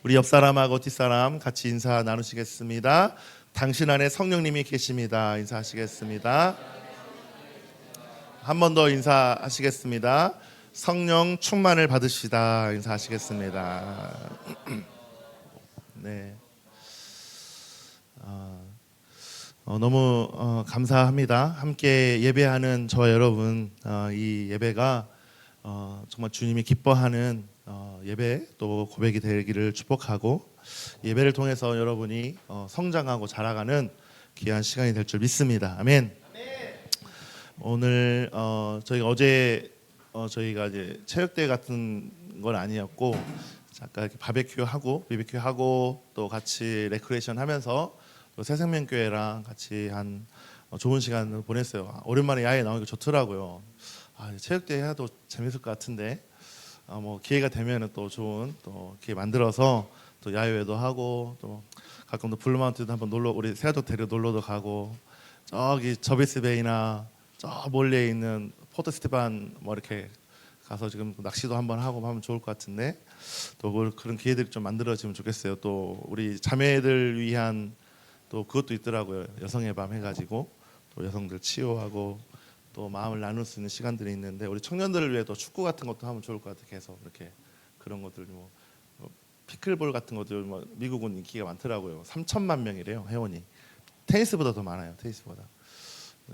우리 옆 사람하고 뒷 사람 같이 인사 나누시겠습니다. 당신 안에 성령님이 계십니다. 인사하시겠습니다. 한 번 더 인사하시겠습니다. 성령 충만을 받으시다. 인사하시겠습니다. 네. 너무 감사합니다. 함께 예배하는 저와 여러분, 이 예배가 정말 주님이 기뻐하는 예배 또 고백이 되기를 축복하고, 예배를 통해서 여러분이 성장하고 자라가는 귀한 시간이 될 줄 믿습니다. 아멘. 오늘 저희가 어제 저희가 이제 체육대회 같은 건 아니었고, 잠깐 이렇게 BBQ 하고 또 같이 레크레이션 하면서 또 새생명교회랑 같이 한 좋은 시간을 보냈어요. 오랜만에 야외에 나오니까 좋더라고요. 체육대회 해도 재밌을 것 같은데 뭐 기회가 되면은 또 좋은 또 기회 만들어서 또 야외도 하고, 또 가끔 또 블루마운틴도 한번 놀러, 우리 새가족 데리러 놀러도 가고, 저기 저비스베이나 저 멀리에 있는 포트 스테반 뭐 이렇게 가서 지금 낚시도 한번 하고 하면 좋을 것 같은데, 또 그런 기회들이 좀 만들어지면 좋겠어요. 또 우리 자매들 위한 또 그것도 있더라고요. 여성의 밤 해가지고 또 여성들 치유하고 또 마음을 나눌 수 있는 시간들이 있는데, 우리 청년들을 위해 또 축구 같은 것도 하면 좋을 것 같아요. 계속 이렇게 그런 것들, 뭐 피클볼 같은 것들, 뭐 미국은 인기가 많더라고요. 3천만 명이래요, 회원이. 테니스보다 더 많아요. 테니스보다.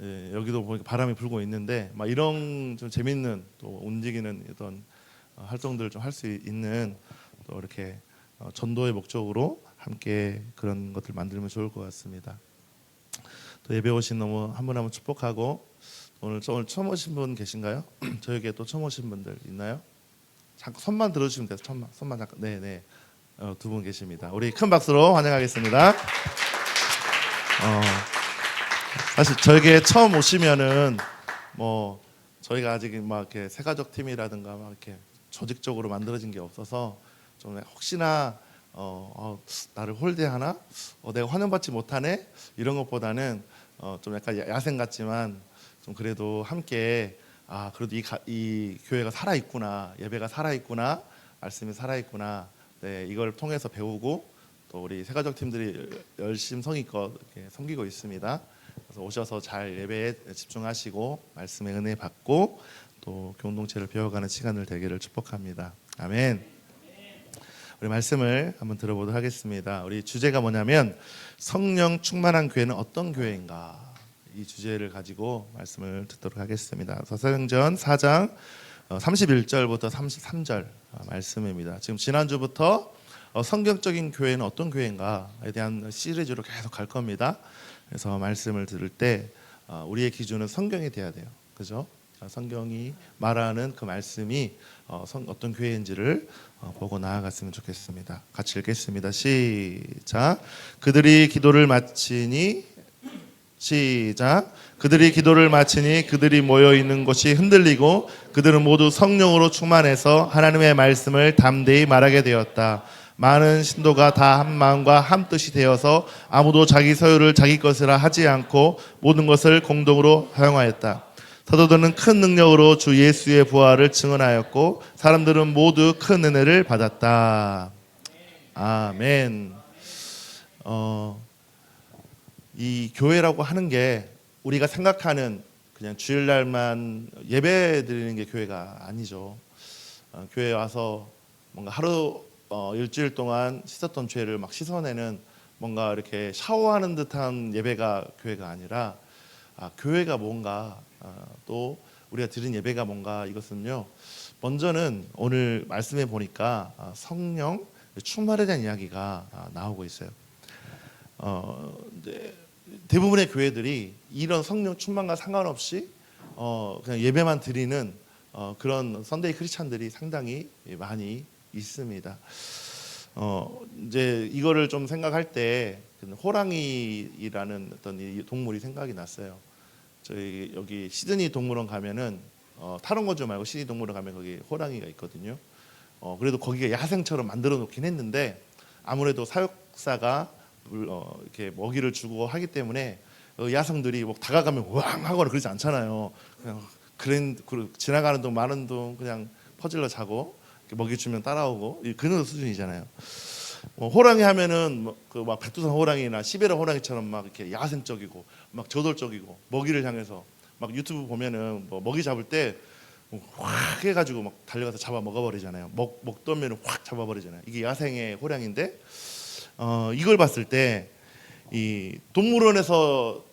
예, 여기도 보니까 바람이 불고 있는데, 막 이런 좀 재밌는 또 움직이는 어떤 활동들을 좀 할 수 있는, 또 이렇게 전도의 목적으로 함께 그런 것들 만들면 좋을 것 같습니다. 또 예배 오신 너무 한 분 한 분 축복하고, 오늘 처음 오신 분 계신가요? 저에게 또 처음 오신 분들 있나요? 잠깐 손만 들어주시면 돼요. 손만 잠깐. 네네. 두 분 계십니다. 우리 큰 박수로 환영하겠습니다. 사실 저에게 처음 오시면은 뭐 저희가 아직 막 이렇게 새가족 팀이라든가 막 이렇게 조직적으로 만들어진 게 없어서 좀 혹시나 나를 홀대하나? 내가 환영받지 못하네? 이런 것보다는 좀 약간 야생 같지만 좀 그래도 함께 그래도 이 교회가 살아있구나, 예배가 살아있구나, 말씀이 살아있구나, 네, 이걸 통해서 배우고, 또 우리 새가족 팀들이 열심히 성의껏 이렇게 섬기고 있습니다. 그래서 오셔서 잘 예배에 집중하시고 말씀의 은혜 받고 또 공동체를 배워가는 시간을 되기를 축복합니다. 아멘. 우리 말씀을 한번 들어보도록 하겠습니다. 우리 주제가 뭐냐면 성령 충만한 교회는 어떤 교회인가, 이 주제를 가지고 말씀을 듣도록 하겠습니다. 사도행전 4장 31절부터 33절 말씀입니다. 지금 지난주부터 성경적인 교회는 어떤 교회인가에 대한 시리즈로 계속 갈 겁니다. 그래서 말씀을 들을 때 우리의 기준은 성경이 돼야 돼요. 그죠? 성경이 말하는 그 말씀이 어떤 교회인지를 보고 나아갔으면 좋겠습니다. 같이 읽겠습니다. 시작. 그들이 기도를 마치니 그들이 모여 있는 곳이 흔들리고 그들은 모두 성령으로 충만해서 하나님의 말씀을 담대히 말하게 되었다. 많은 신도가 다 한 마음과 한 뜻이 되어서 아무도 자기 소유를 자기 것이라 하지 않고 모든 것을 공동으로 사용하였다. 사도들은 큰 능력으로 주 예수의 부활을 증언하였고 사람들은 모두 큰 은혜를 받았다. 아멘. 이 교회라고 하는 게 우리가 생각하는 그냥 주일날만 예배 드리는 게 교회가 아니죠. 교회에 와서 뭔가 하루 일주일 동안 씻었던 죄를 막 씻어내는, 뭔가 이렇게 샤워하는 듯한 예배가 교회가 아니라, 교회가 뭔가, 또 우리가 드린 예배가 뭔가, 이것은요, 먼저는 오늘 말씀해 보니까 성령 충만에 대한 이야기가 나오고 있어요. 이제 대부분의 교회들이 이런 성령 충만과 상관없이 그냥 예배만 드리는 그런 선데이 크리스찬들이 상당히 많이 있습니다. 이제 이거를 좀 생각할 때 호랑이라는 어떤 이 동물이 생각이 났어요. 저희 여기 시드니 동물원 가면은 타롱거주 말고 시드니 동물원 가면 거기 호랑이가 있거든요. 그래도 거기가 야생처럼 만들어 놓긴 했는데 아무래도 사육사가 이렇게 먹이를 주고 하기 때문에 야성들이 뭐 다가가면 왕 하거나 그러지 않잖아요. 그냥 지나가는 동 마는 동 그냥 퍼질러 자고 먹이 주면 따라오고 그런 수준이잖아요. 호랑이 하면은 막 백두산 호랑이나 시베리아 호랑이처럼 막 이렇게 야생적이고 막 저돌적이고 먹이를 향해서 막 유튜브 보면은 뭐 먹이 잡을 때 확 해가지고 막 달려가서 잡아 먹어버리잖아요. 먹던 확 잡아버리잖아요. 이게 야생의 호랑인데 이걸 봤을 때 이 동물원에서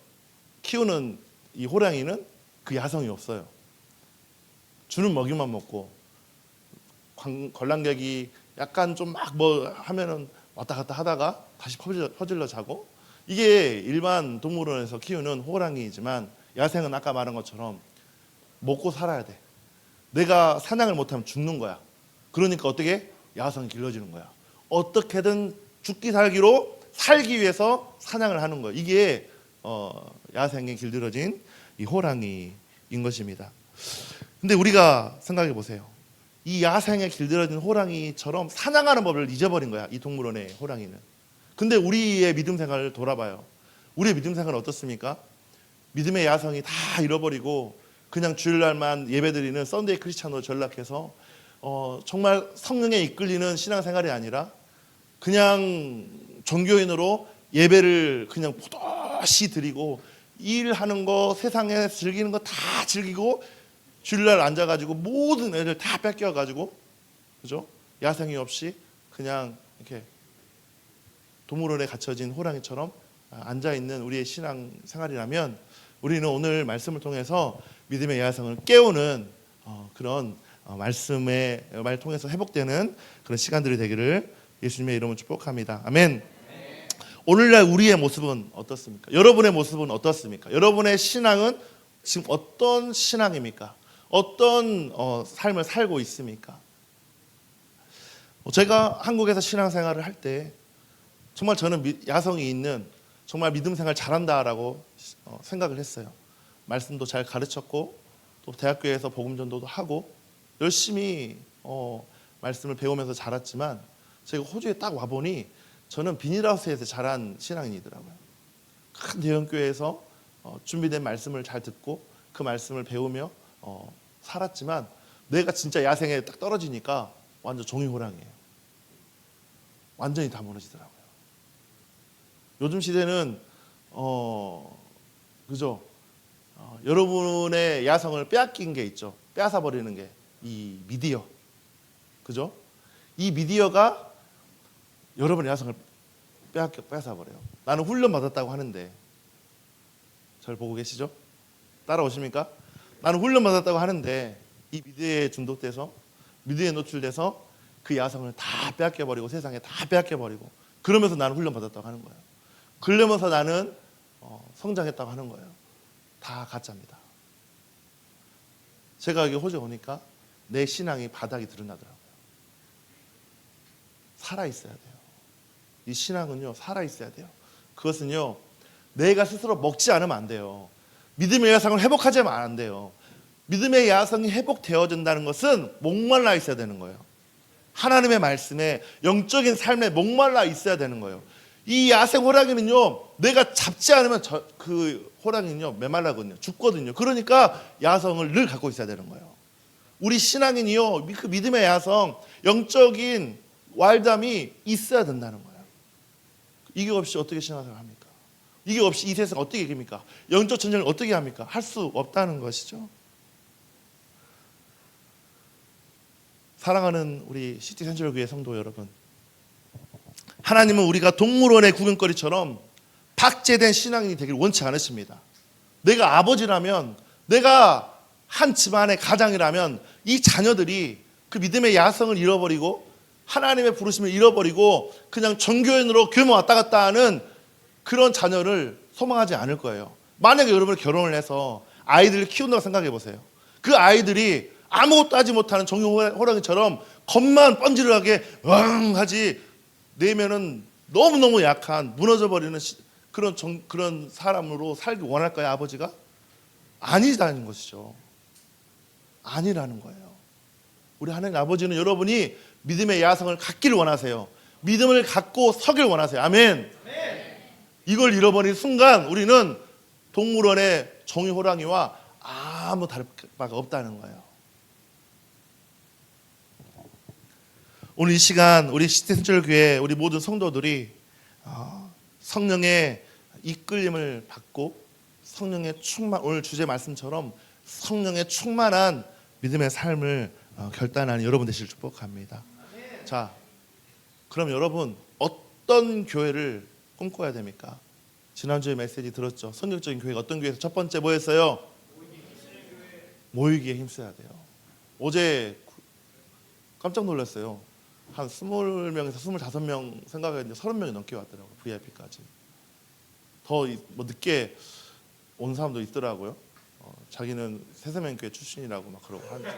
키우는 이 호랑이는 그 야성이 없어요. 주는 먹이만 먹고 관람객이 약간 좀 막 뭐 하면은 왔다 갔다 하다가 다시 퍼질러 자고, 이게 일반 동물원에서 키우는 호랑이지만 야생은 아까 말한 것처럼 먹고 살아야 돼. 내가 사냥을 못하면 죽는 거야. 그러니까 어떻게? 야성이 길러지는 거야. 어떻게든 죽기 살기로 살기 위해서 사냥을 하는 거예요. 이게 야생에 길들여진 이 호랑이인 것입니다. 근데 우리가 생각해 보세요. 이 야생에 길들여진 호랑이처럼 사냥하는 법을 잊어버린 거야, 이 동물원의 호랑이는. 근데 우리의 믿음 생활을 돌아봐요. 우리의 믿음 생활은 어떻습니까? 믿음의 야성이 다 잃어버리고 그냥 주일날만 예배드리는 썬데이 크리스찬으로 전락해서 정말 성령에 이끌리는 신앙생활이 아니라 그냥 종교인으로 예배를 그냥 포도시 드리고 일하는 거, 세상에 즐기는 거 다 즐기고 주일날 앉아가지고 모든 애들 다 뺏겨가지고, 그죠? 야생이 없이 그냥 이렇게 동물원에 갇혀진 호랑이처럼 앉아있는 우리의 신앙생활이라면, 우리는 오늘 말씀을 통해서 믿음의 야성을 깨우는 그런 말씀의 말 통해서 회복되는 그런 시간들이 되기를 예수님의 이름으로 축복합니다. 아멘. 오늘날 우리의 모습은 어떻습니까? 여러분의 모습은 어떻습니까? 여러분의 신앙은 지금 어떤 신앙입니까? 어떤 삶을 살고 있습니까? 제가 한국에서 신앙생활을 할 때 정말 저는 야성이 있는, 정말 믿음 생활 잘한다라고 생각을 했어요. 말씀도 잘 가르쳤고 또 대학교에서 복음 전도도 하고 열심히 말씀을 배우면서 자랐지만, 제가 호주에 딱 와보니 저는 비닐하우스에서 자란 신앙인이더라고요. 큰 대형교회에서 준비된 말씀을 잘 듣고 그 말씀을 배우며 살았지만, 내가 진짜 야생에 딱 떨어지니까 완전 종이호랑이에요. 완전히 다 무너지더라고요. 요즘 시대는 그죠? 여러분의 야성을 빼앗긴 게 있죠. 빼앗아 버리는 게 이 미디어, 그죠? 이 미디어가 여러분의 야성을 빼앗아 버려요. 나는 훈련 받았다고 하는데, 저를 보고 계시죠? 따라오십니까? 나는 훈련 받았다고 하는데 이 미디어에 중독돼서, 미디어에 노출돼서 그 야성을 다 빼앗겨 버리고 세상에 다 빼앗겨 버리고, 그러면서 나는 훈련 받았다고 하는 거예요. 그러면서 나는 성장했다고 하는 거예요. 다 가짜입니다. 제가 여기 호주에 오니까 내 신앙이 바닥이 드러나더라고요. 살아있어야 돼요. 이 신앙은요, 살아있어야 돼요. 그것은요, 내가 스스로 먹지 않으면 안 돼요. 믿음의 야성을 회복하지 않으면 안 돼요. 믿음의 야성이 회복되어진다는 것은 목말라 있어야 되는 거예요. 하나님의 말씀에, 영적인 삶에 목말라 있어야 되는 거예요. 이 야생 호랑이는요, 내가 잡지 않으면 그 호랑이는요 메말라거든요. 죽거든요. 그러니까 야성을 늘 갖고 있어야 되는 거예요. 우리 신앙인이요, 그 믿음의 야성, 영적인 와일드함이 있어야 된다는 거예요. 이게 없이 어떻게 신앙생활을 합니까? 이게 없이 이 세상 어떻게 이깁니까? 영적 전쟁을 어떻게 합니까? 할 수 없다는 것이죠. 사랑하는 우리 시티 센트럴교회 성도 여러분, 하나님은 우리가 동물원의 구경거리처럼 박제된 신앙인이 되길 원치 않으십니다. 내가 아버지라면, 내가 한 집안의 가장이라면 이 자녀들이 그 믿음의 야성을 잃어버리고 하나님의 부르심을 잃어버리고 그냥 종교인으로 교회 왔다 갔다 하는 그런 자녀를 소망하지 않을 거예요. 만약에 여러분이 결혼을 해서 아이들을 키운다고 생각해 보세요. 그 아이들이 아무것도 하지 못하는 종교 호랑이처럼 겉만 번지르하게 왕 하지, 내면은 너무너무 약한 무너져버리는 그런 사람으로 살기 원할까요, 아버지가? 아니라는 것이죠. 아니라는 거예요. 우리 하나님 아버지는 여러분이 믿음의 야성을 갖기를 원하세요. 믿음을 갖고 서길 원하세요. 아멘. 이걸 잃어버린 순간 우리는 동물원의 종이 호랑이와 아무 다를 바가 없다는 거예요. 오늘 이 시간 우리 시티센트럴 교회 우리 모든 성도들이 성령의 이끌림을 받고 성령의 충만, 오늘 주제 말씀처럼 성령의 충만한 믿음의 삶을 결단하는 여러분 되시길 축복합니다. 자, 그럼 여러분 어떤 교회를 꿈꿔야 됩니까? 지난주에 메시지 들었죠. 성경적인 교회가 어떤 교회에서 첫 번째 뭐였어요? 모이기에 힘써야 돼요. 어제 깜짝 놀랐어요. 한 20명에서 25명 생각했는데 30명이 넘게 왔더라고요. VIP까지. 더 뭐 늦게 온 사람도 있더라고요. 자기는 새세명교회 출신이라고 막 그러고 하는데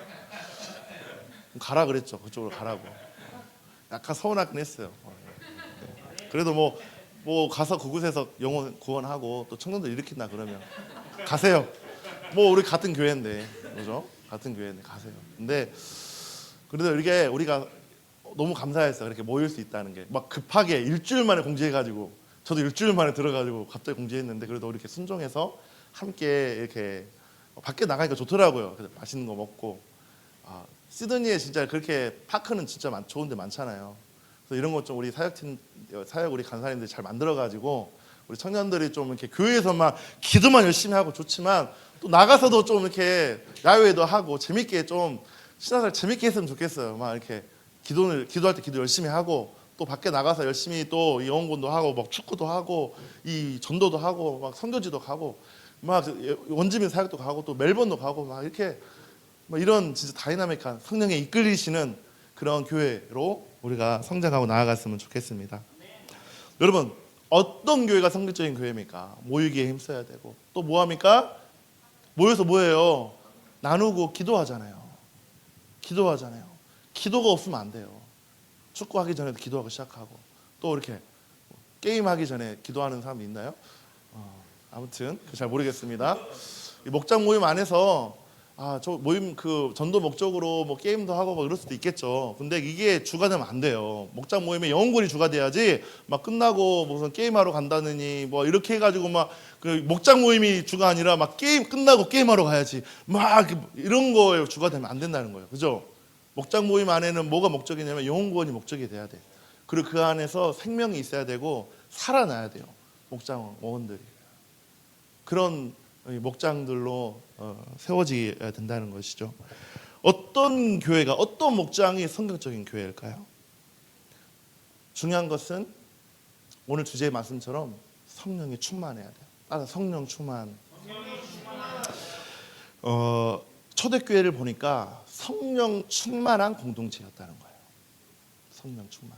가라 그랬죠. 그쪽으로 가라고. 약간 서운하긴 했어요. 그래도 뭐 가서 그곳에서 영혼 구원하고 또 청년들 일으킨다 그러면 가세요. 뭐 우리 같은 교회인데, 그죠? 같은 교회인데 가세요. 근데 그래도 이렇게 우리가 너무 감사했어요. 이렇게 모일 수 있다는 게. 막 급하게 일주일 만에 공지해가지고 저도 일주일 만에 들어가지고 갑자기 공지했는데 그래도 이렇게 순종해서 함께 이렇게 밖에 나가니까 좋더라고요. 그래서 맛있는 거 먹고. 시드니에 진짜 그렇게 파크는 진짜 좋은 데 많잖아요. 그래서 이런 것 좀 우리 사역 우리 간사님들이 잘 만들어가지고 우리 청년들이 좀 이렇게 교회에서만 기도만 열심히 하고 좋지만 또 나가서도 좀 이렇게 야외도 하고 재밌게 좀 신앙생활 재밌게 했으면 좋겠어요. 막 이렇게 기도할 때 기도 열심히 하고 또 밖에 나가서 열심히 또 영혼공도 하고 막 축구도 하고 이 전도도 하고 막 선교지도 가고 막 원주민 사역도 가고 또 멜번도 가고 막 이렇게 막 이런 진짜 다이나믹한 성령에 이끌리시는 그런 교회로 우리가 성장하고 나아갔으면 좋겠습니다. 여러분 어떤 교회가 성경적인 교회입니까? 모이기에 힘써야 되고 또 뭐합니까? 모여서 뭐예요? 나누고 기도하잖아요. 기도가 없으면 안 돼요. 축구하기 전에도 기도하고 시작하고 또 이렇게 게임하기 전에 기도하는 사람이 있나요? 아무튼 잘 모르겠습니다. 이 목장 모임 안에서 저 모임 그 전도 목적으로 뭐 게임도 하고 막 이럴 수도 있겠죠. 근데 이게 주가 되면 안 돼요. 목장 모임에 영혼군이 주가 돼야지 막 끝나고 무슨 게임하러 간다느니 뭐 이렇게 해가지고 막 그 목장 모임이 주가 아니라 막 게임 끝나고 게임하러 가야지 막 이런 거에 주가 되면 안 된다는 거예요. 그죠? 목장 모임 안에는 뭐가 목적이냐면 영혼구원이 목적이 돼야 돼. 그리고 그 안에서 생명이 있어야 되고 살아나야 돼요. 목장원들이. 그런 목장들로 세워져야 된다는 것이죠. 어떤 교회가 어떤 목장이 성경적인 교회일까요? 중요한 것은 오늘 주제의 말씀처럼 성령이 충만해야 돼요. 성령 충만. 초대교회를 보니까 성령 충만한 공동체였다는 거예요. 성령 충만.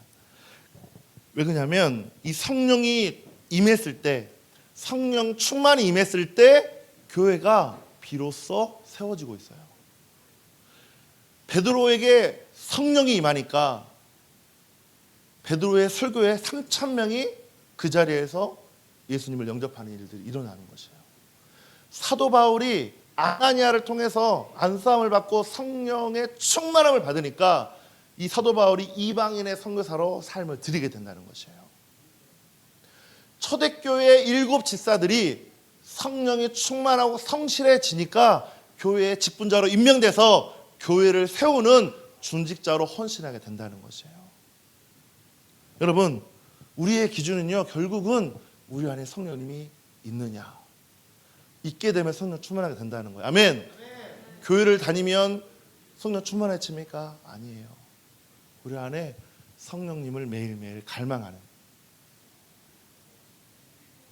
왜 그러냐면 이 성령이 임했을 때, 성령 충만이 임했을 때 교회가 비로소 세워지고 있어요. 베드로에게 성령이 임하니까 베드로의 설교에 3,000명이 그 자리에서 예수님을 영접하는 일들이 일어나는 것이에요. 사도 바울이 아나니아를 통해서 안수함을 받고 성령의 충만함을 받으니까 이 사도 바울이 이방인의 선교사로 삶을 드리게 된다는 것이에요. 초대교회의 7 집사들이 성령이 충만하고 성실해지니까 교회의 직분자로 임명돼서 교회를 세우는 준직자로 헌신하게 된다는 것이에요. 여러분, 우리의 기준은요, 결국은 우리 안에 성령님이 있느냐, 있게 되면 성령 충만하게 된다는 거예요. 아멘. 교회를 다니면 성령 충만해집니까? 아니에요. 우리 안에 성령님을 매일매일 갈망하는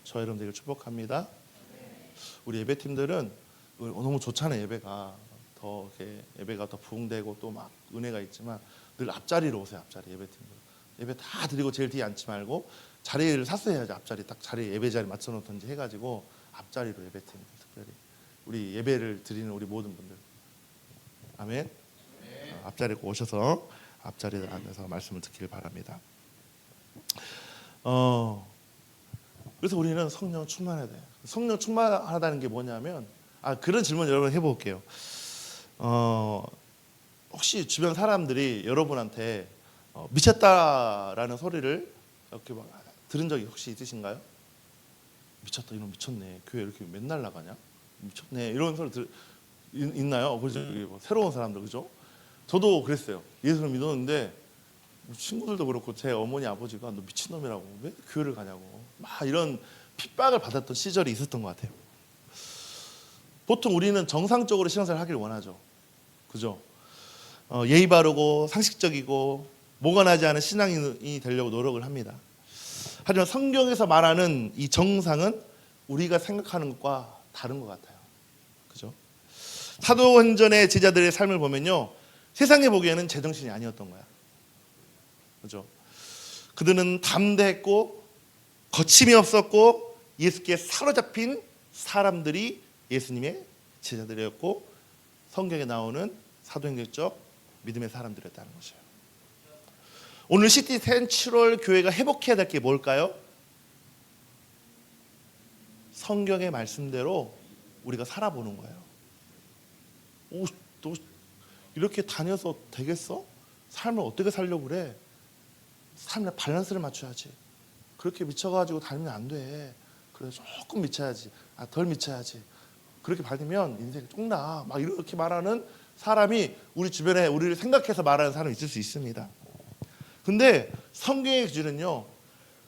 저 여러분들을 축복합니다. 우리 예배팀들은 너무 좋잖아요. 예배가 더 부흥되고 또 막 은혜가 있지만 늘 앞자리로 오세요. 앞자리 예배팀들. 예배 다 드리고 제일 뒤에 앉지 말고 자리를 샀어야지. 앞자리 딱 자리 예배 자리 맞춰놓든지 해가지고 앞자리로 예배팀 특별히 우리 예배를 드리는 우리 모든 분들 아멘. 앞자리에 오셔서 앞자리에 앉아서 말씀을 듣기를 바랍니다. 그래서 우리는 성령 충만해야 돼요. 성령 충만하다는 게 뭐냐면 그런 질문 여러분 해볼게요. 혹시 주변 사람들이 여러분한테 미쳤다라는 소리를 이렇게 막 들은 적이 혹시 있으신가요? 미쳤다, 이놈 미쳤네. 교회 이렇게 맨날 나가냐? 미쳤네. 이런 소리 있나요? 그죠? 뭐 새로운 사람들, 그죠? 저도 그랬어요. 예수를 믿었는데 친구들도 그렇고 제 어머니 아버지가 너 미친놈이라고 왜 교회를 가냐고 막 이런 핍박을 받았던 시절이 있었던 것 같아요. 보통 우리는 정상적으로 신앙생활을 하길 원하죠. 그죠? 예의 바르고 상식적이고 모관하지 않은 신앙인이 되려고 노력을 합니다. 하지만 성경에서 말하는 이 정상은 우리가 생각하는 것과 다른 것 같아요. 그죠? 사도행전의 제자들의 삶을 보면요, 세상에 보기에는 제정신이 아니었던 거야. 그죠? 그들은 담대했고 거침이 없었고 예수께 사로잡힌 사람들이 예수님의 제자들이었고 성경에 나오는 사도행전적 믿음의 사람들이었다는 것이에요. 오늘 시티10 7월 교회가 회복해야 될 게 뭘까요? 성경의 말씀대로 우리가 살아보는 거예요. 너 이렇게 다녀서 되겠어? 삶을 어떻게 살려고 그래? 삶의 밸런스를 맞춰야지. 그렇게 미쳐가지고 다니면 안 돼. 그래 조금 미쳐야지. 덜 미쳐야지. 그렇게 받으면 인생이 쫑나. 막 이렇게 말하는 사람이 우리 주변에 우리를 생각해서 말하는 사람이 있을 수 있습니다. 근데 성경의 기준은요,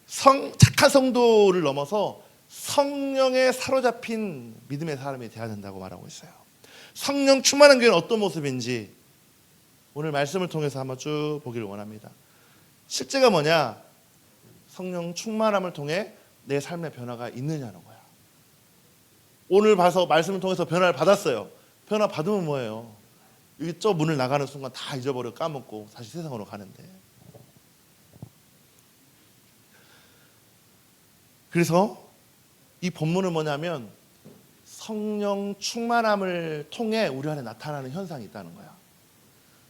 착한 성도를 넘어서 성령에 사로잡힌 믿음의 사람이 되어야 된다고 말하고 있어요. 성령 충만한 교회는 어떤 모습인지 오늘 말씀을 통해서 한번 쭉 보기를 원합니다. 실제가 뭐냐? 성령 충만함을 통해 내 삶의 변화가 있느냐는 거야. 오늘 봐서 말씀을 통해서 변화를 받았어요. 변화 받으면 뭐예요? 여기 저 문을 나가는 순간 다 잊어버려 까먹고 다시 세상으로 가는데. 그래서 이 본문은 뭐냐면 성령 충만함을 통해 우리 안에 나타나는 현상이 있다는 거야.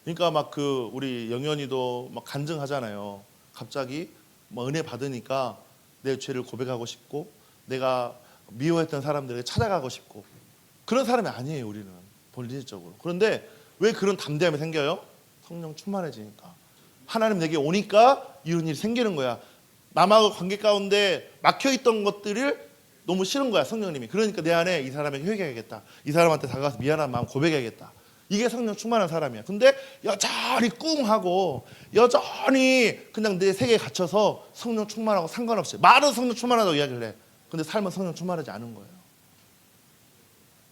그러니까 막 우리 영현이도 막 간증하잖아요. 갑자기 은혜 받으니까 내 죄를 고백하고 싶고 내가 미워했던 사람들에게 찾아가고 싶고 그런 사람이 아니에요. 우리는 본질적으로. 그런데 왜 그런 담대함이 생겨요? 성령 충만해지니까. 하나님 내게 오니까 이런 일이 생기는 거야. 남하고 관계 가운데 막혀있던 것들을 너무 싫은 거야, 성령님이. 그러니까 내 안에 이 사람에게 회개해야겠다. 이 사람한테 다가가서 미안한 마음 고백해야겠다. 이게 성령 충만한 사람이야. 근데 여전히 꿍하고 여전히 그냥 내 세계에 갇혀서 성령 충만하고 상관없이 말은 성령 충만하다고 이야기를 해. 근데 삶은 성령 충만하지 않은 거예요.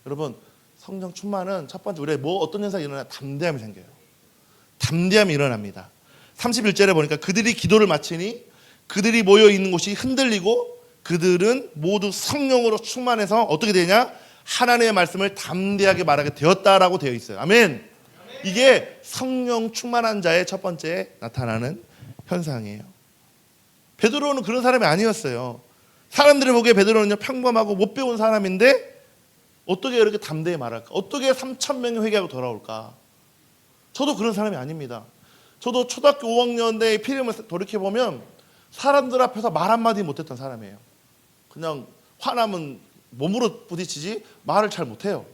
여러분, 성령 충만은 첫 번째 우리의 어떤 현상이 일어나냐? 담대함이 생겨요. 담대함이 일어납니다. 31절에 보니까 그들이 기도를 마치니 그들이 모여 있는 곳이 흔들리고 그들은 모두 성령으로 충만해서 어떻게 되냐? 하나님의 말씀을 담대하게 말하게 되었다라고 되어 있어요. 아멘. 이게 성령 충만한 자의 첫 번째 나타나는 현상이에요. 베드로는 그런 사람이 아니었어요. 사람들이 보기에 베드로는 평범하고 못 배운 사람인데 어떻게 이렇게 담대히 말할까? 어떻게 3,000명이 회개하고 돌아올까? 저도 그런 사람이 아닙니다. 저도 초등학교 5학년 때 피림을 돌이켜보면 사람들 앞에서 말 한마디 못했던 사람이에요. 그냥 화나면 몸으로 부딪히지 말을 잘 못해요.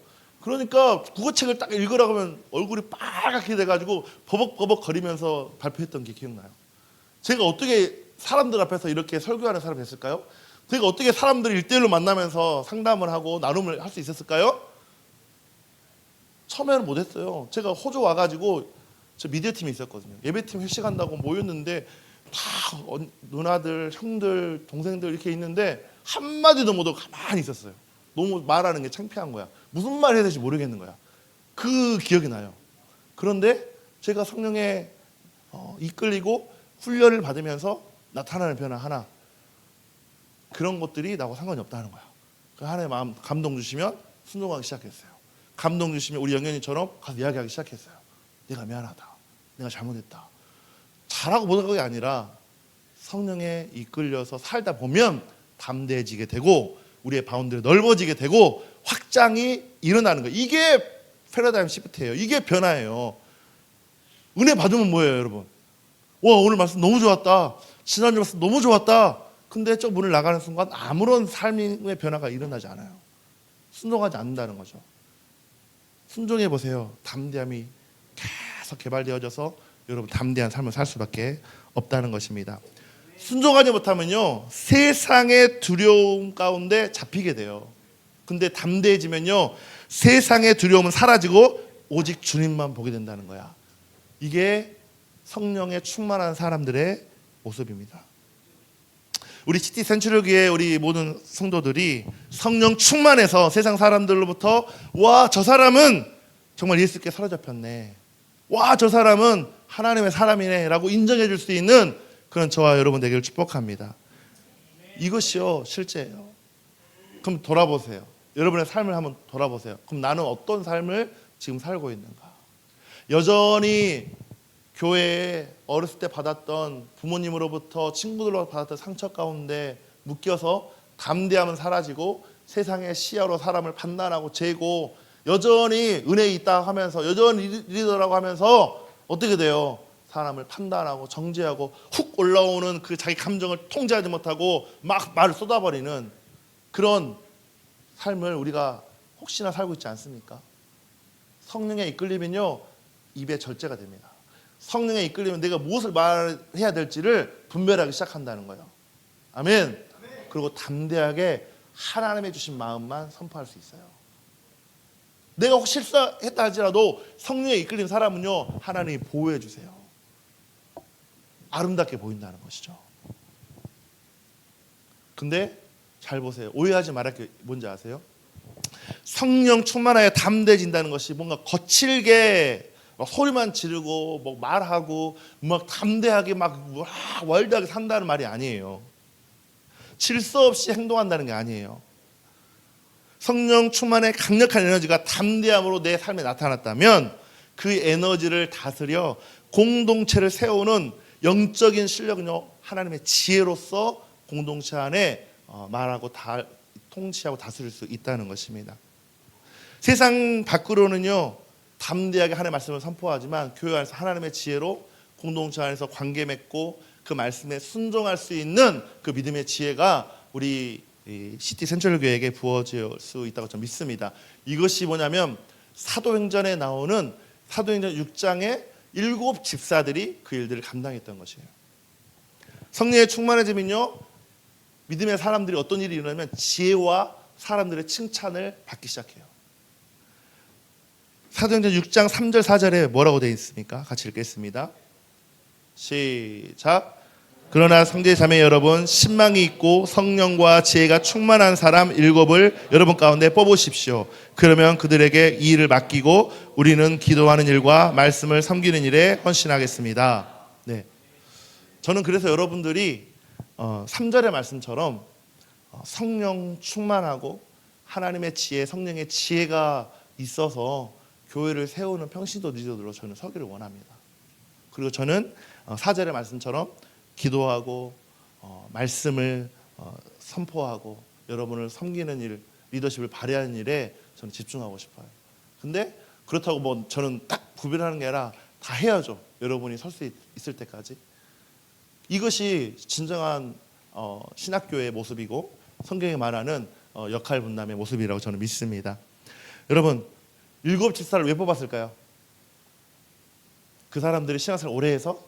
그러니까 국어책을 딱 읽으라고 하면 얼굴이 빨갛게 돼가지고 버벅버벅 거리면서 발표했던 게 기억나요. 제가 어떻게 사람들 앞에서 이렇게 설교하는 사람이 됐을까요? 제가 어떻게 사람들을 1대1로 만나면서 상담을 하고 나눔을 할 수 있었을까요? 처음에는 못했어요. 제가 호주 와가지고 저 미디어팀이 있었거든요. 예배팀 회식한다고 모였는데 다 누나들, 형들, 동생들 이렇게 있는데 한마디도 못하고 가만히 있었어요. 너무 말하는 게 창피한 거야. 무슨 말 해야 될지 모르겠는 거야. 그 기억이 나요. 그런데 제가 성령에 이끌리고 훈련을 받으면서 나타나는 변화 하나, 그런 것들이 나하고 상관이 없다는 거야. 그 하나님의 마음 감동 주시면 순종하기 시작했어요. 감동 주시면 우리 영현이처럼 가서 이야기하기 시작했어요. 내가 미안하다. 내가 잘못했다. 잘하고 못하는 게 아니라 성령에 이끌려서 살다 보면 담대해지게 되고 우리의 바운드가 넓어지게 되고 확장이 일어나는 거예요. 이게 패러다임 시프트예요. 이게 변화예요. 은혜 받으면 뭐예요, 여러분? 와, 오늘 말씀 너무 좋았다. 지난주 말씀 너무 좋았다. 근데 저 문을 나가는 순간 아무런 삶의 변화가 일어나지 않아요. 순종하지 않는다는 거죠. 순종해 보세요. 담대함이 계속 개발되어져서 여러분 담대한 삶을 살 수밖에 없다는 것입니다. 순종하지 못하면요, 세상의 두려움 가운데 잡히게 돼요. 근데 담대해지면요, 세상의 두려움은 사라지고 오직 주님만 보게 된다는 거야. 이게 성령에 충만한 사람들의 모습입니다. 우리 시티 센츄럴 교회 우리 모든 성도들이 성령 충만해서 세상 사람들로부터 와, 저 사람은 정말 예수께 사로잡혔네, 와, 저 사람은 하나님의 사람이네 라고 인정해 줄 수 있는 그런 저와 여러분 되기를 축복합니다. 이것이요 실제예요. 그럼 돌아보세요. 여러분의 삶을 한번 돌아보세요. 그럼 나는 어떤 삶을 지금 살고 있는가? 여전히 교회에 어렸을 때 받았던 부모님으로부터 친구들로부터 받았던 상처 가운데 묶여서 담대함은 사라지고 세상의 시야로 사람을 판단하고 재고 여전히 은혜에 있다 하면서 여전히 리더라고 하면서 어떻게 돼요? 사람을 판단하고 정죄하고 훅 올라오는 그 자기 감정을 통제하지 못하고 막 말을 쏟아버리는 그런 삶을 우리가 혹시나 살고 있지 않습니까? 성령에 이끌리면요 입에 절제가 됩니다. 성령에 이끌리면 내가 무엇을 말해야 될지를 분별하기 시작한다는 거예요. 아멘. 그리고 담대하게 하나님의 주신 마음만 선포할 수 있어요. 내가 혹 실수했다 할지라도 성령에 이끌린 사람은요 하나님이 보호해 주세요. 아름답게 보인다는 것이죠. 근데 잘 보세요. 오해하지 말할 게 뭔지 아세요? 성령 충만하여 담대해진다는 것이 뭔가 거칠게 막 소리만 지르고 뭐 말하고 막 담대하게 막 월드하게 산다는 말이 아니에요. 질서 없이 행동한다는 게 아니에요. 성령 충만의 강력한 에너지가 담대함으로 내 삶에 나타났다면 그 에너지를 다스려 공동체를 세우는 영적인 실력은요 하나님의 지혜로서 공동체 안에 말하고 통치하고 다스릴 수 있다는 것입니다. 세상 밖으로는요 담대하게 하나님의 말씀을 선포하지만 교회 안에서 하나님의 지혜로 공동체 안에서 관계 맺고 그 말씀에 순종할 수 있는 그 믿음의 지혜가 우리 시티 센트럴 교회에게 부어질 수 있다고 저는 믿습니다. 이것이 뭐냐면 사도행전에 나오는 사도행전 6장의 7 집사들이 그 일들을 감당했던 것이에요. 성령에 충만해지면요 믿음의 사람들이 어떤 일이 일어나면 지혜와 사람들의 칭찬을 받기 시작해요. 사도행전 6장 3절 4절에 뭐라고 되어 있습니까? 같이 읽겠습니다. 시작. 그러나 형제 자매 여러분, 신망이 있고 성령과 지혜가 충만한 사람 7을 여러분 가운데 뽑으십시오. 그러면 그들에게 이 일을 맡기고 우리는 기도하는 일과 말씀을 섬기는 일에 헌신하겠습니다. 네, 저는 그래서 여러분들이 3절의 말씀처럼 성령 충만하고 하나님의 지혜, 성령의 지혜가 있어서 교회를 세우는 평신도 리더들로 저는 서기를 원합니다. 그리고 저는 4절의 말씀처럼 기도하고 말씀을 선포하고 여러분을 섬기는 일, 리더십을 발휘하는 일에 저는 집중하고 싶어요. 근데 그렇다고 뭐 저는 딱 구별하는 게 아니라 다 해야죠. 여러분이 설 수 있을 때까지. 이것이 진정한 신학교의 모습이고 성경이 말하는 역할 분담의 모습이라고 저는 믿습니다. 여러분 7 집사를 왜 뽑았을까요? 그 사람들이 신앙생활 오래 해서?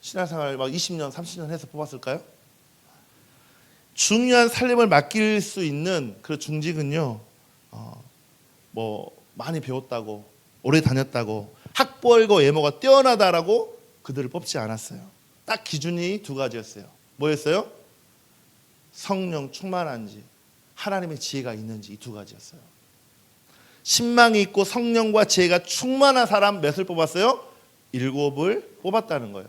신앙생활 막 20년, 30년 해서 뽑았을까요? 중요한 살림을 맡길 수 있는 그 중직은요, 뭐 많이 배웠다고, 오래 다녔다고, 학벌고 외모가 뛰어나다라고 그들을 뽑지 않았어요. 딱 기준이 2가지였어요. 뭐였어요? 성령 충만한지, 하나님의 지혜가 있는지 이 2가지였어요. 신망이 있고 성령과 지혜가 충만한 사람 몇을 뽑았어요? 7을 뽑았다는 거예요.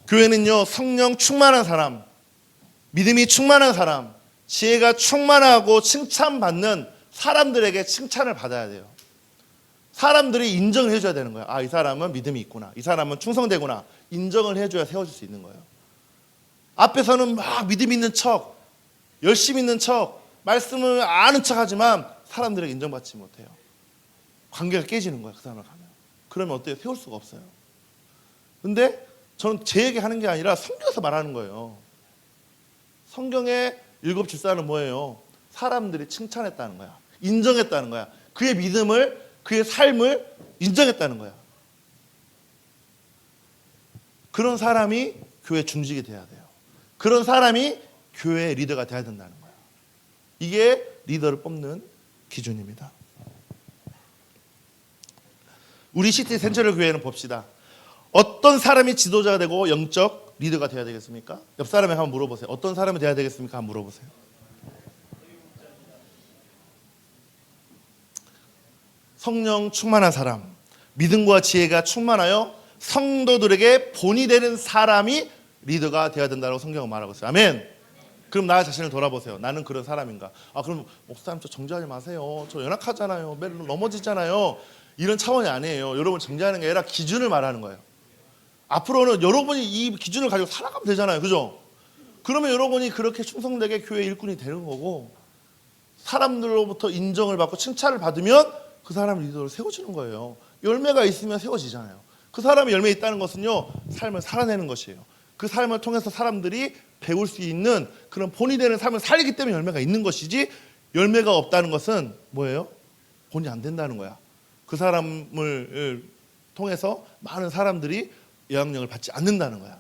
교회는요 성령 충만한 사람, 믿음이 충만한 사람, 지혜가 충만하고 칭찬받는 사람들에게 칭찬을 받아야 돼요. 사람들이 인정을 해줘야 되는 거예요. 아, 이 사람은 믿음이 있구나, 이 사람은 충성되구나, 인정을 해줘야 세워질 수 있는 거예요. 앞에서는 막 믿음 있는 척, 열심히 있는 척, 말씀을 아는 척 하지만 사람들에게 인정받지 못해요. 관계가 깨지는 거예요. 그 사람을 가면. 그러면 어때요? 세울 수가 없어요. 근데 저는 제 얘기 하는 게 아니라 성경에서 말하는 거예요. 성경의 7 집사는 뭐예요? 사람들이 칭찬했다는 거야. 인정했다는 거야. 그의 믿음을, 그의 삶을 인정했다는 거야. 그런 사람이 교회 중직이 돼야 돼요. 그런 사람이 교회의 리더가 돼야 된다는 거야. 이게 리더를 뽑는 기준입니다. 우리 시티 센트럴 교회는 봅시다. 어떤 사람이 지도자가 되고 영적 리더가 되어야 되겠습니까? 옆 사람에게 한번 물어보세요. 어떤 사람이 되어야 되겠습니까? 한번 물어보세요. 성령 충만한 사람, 믿음과 지혜가 충만하여 성도들에게 본이 되는 사람이 리더가 되어야 된다고 성경은 말하고 있어요. 아멘. 그럼 나 자신을 돌아보세요. 나는 그런 사람인가? 그럼 목사님 저 정죄하지 마세요. 저 연약하잖아요. 매일 넘어지잖아요. 이런 차원이 아니에요. 여러분 정죄하는 게 아니라 기준을 말하는 거예요. 앞으로는 여러분이 이 기준을 가지고 살아가면 되잖아요. 그죠? 그러면 여러분이 그렇게 충성되게 교회 일꾼이 되는 거고 사람들로부터 인정을 받고 칭찬을 받으면 그 사람을 리더로 세워주는 거예요. 열매가 있으면 세워지잖아요. 그 사람이 열매 있다는 것은요, 삶을 살아내는 것이에요. 그 삶을 통해서 사람들이 배울 수 있는 그런 본이 되는 삶을 살기 때문에 열매가 있는 것이지, 열매가 없다는 것은 뭐예요? 본이 안 된다는 거야. 그 사람을 통해서 많은 사람들이 영향력을 받지 않는다는 거야.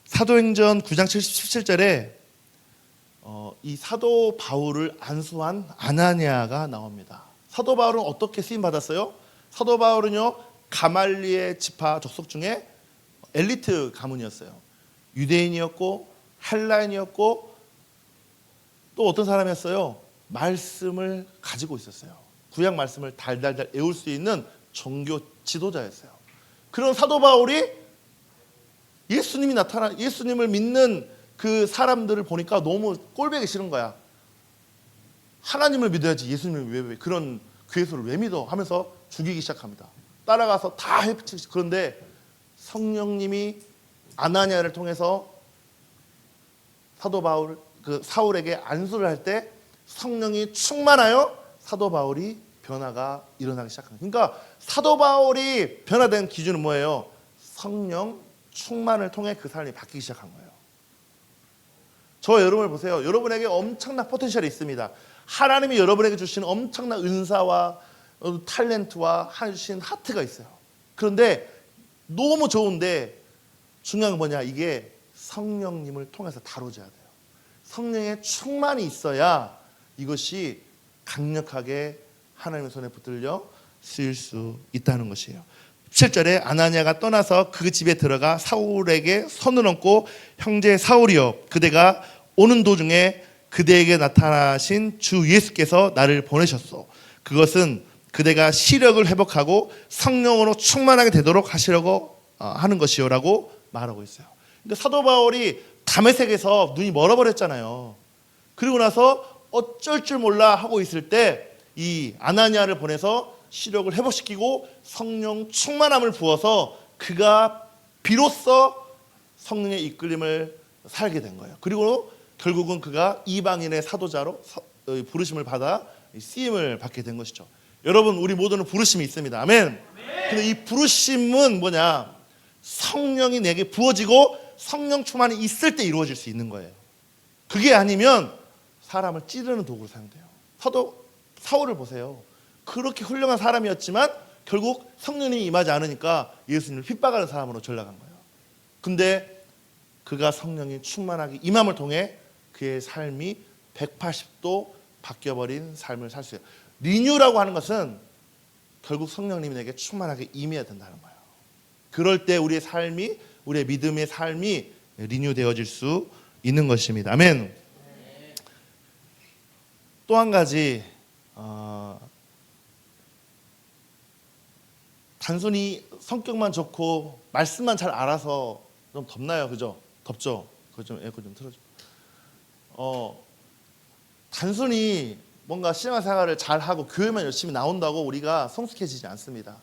사도행전 9장 17절에 이 사도 바울을 안수한 아나니아가 나옵니다. 사도 바울은 어떻게 쓰임 받았어요? 사도 바울은요, 가말리엘 지파 족속 중에 엘리트 가문이었어요. 유대인이었고 헬라인이었고 또 어떤 사람이었어요? 말씀을 가지고 있었어요. 구약 말씀을 달달달 외울 수 있는 종교 지도자였어요. 그런 사도 바울이 예수님을 믿는 그 사람들을 보니까 너무 꼴보기 싫은 거야. 하나님을 믿어야지 예수님을 왜 그런 그 예수를 왜 믿어? 하면서 죽이기 시작합니다. 따라가서 다 해치고. 그런데 성령님이 아나니아를 통해서 사도 바울 그 사울에게 안수를 할 때 성령이 충만하여 사도 바울이 변화가 일어나기 시작합니다. 그러니까 사도 바울이 변화된 기준은 뭐예요? 성령 충만을 통해 그 삶이 바뀌기 시작한 거예요. 저 여러분을 보세요. 여러분에게 엄청난 포텐셜이 있습니다. 하나님이 여러분에게 주신 엄청난 은사와 탤런트와 주신 하트가 있어요. 그런데 너무 좋은데 중요한 건 뭐냐? 이게 성령님을 통해서 다뤄져야 돼요. 성령의 충만이 있어야 이것이 강력하게 하나님의 손에 붙들려 쓰일 수 있다는 것이에요. 17절에 아나니아가 떠나서 그 집에 들어가 사울에게 손을 얹고 형제 사울이여, 그대가 오는 도중에 그대에게 나타나신 주 예수께서 나를 보내셨소. 그것은 그대가 시력을 회복하고 성령으로 충만하게 되도록 하시려고 하는 것이요라고 말하고 있어요. 근데 사도 바울이 다메섹에서 눈이 멀어버렸잖아요. 그리고 나서 어쩔 줄 몰라 하고 있을 때 이 아나니아를 보내서 시력을 회복시키고 성령 충만함을 부어서 그가 비로소 성령의 이끌림을 살게 된 거예요. 그리고 결국은 그가 이방인의 사도자로 부르심을 받아 쓰임을 받게 된 것이죠. 여러분, 우리 모두는 부르심이 있습니다. 아멘. 근데 이 부르심은 뭐냐? 성령이 내게 부어지고 성령 충만이 있을 때 이루어질 수 있는 거예요. 그게 아니면 사람을 찌르는 도구로 사용돼요. 사도 사울을 보세요. 그렇게 훌륭한 사람이었지만 결국 성령님이 임하지 않으니까 예수님을 핍박하는 사람으로 전락한 거예요. 근데 그가 성령이 충만하게 임함을 통해 그의 삶이 180도 바뀌어버린 삶을 살 수 있어요. 리뉴라고 하는 것은 결국 성령님이 내게 충만하게 임해야 된다는 거예요. 그럴 때 우리의 삶이, 우리의 믿음의 삶이 리뉴되어질 수 있는 것입니다. 아멘. 또 한 가지, 단순히 성격만 좋고 말씀만 잘 알아서 좀 덥나요? 그죠? 덥죠? 그거 좀 에어컨 좀 틀어줘. 단순히 뭔가 신앙생활을 잘하고 교회만 열심히 나온다고 우리가 성숙해지지 않습니다.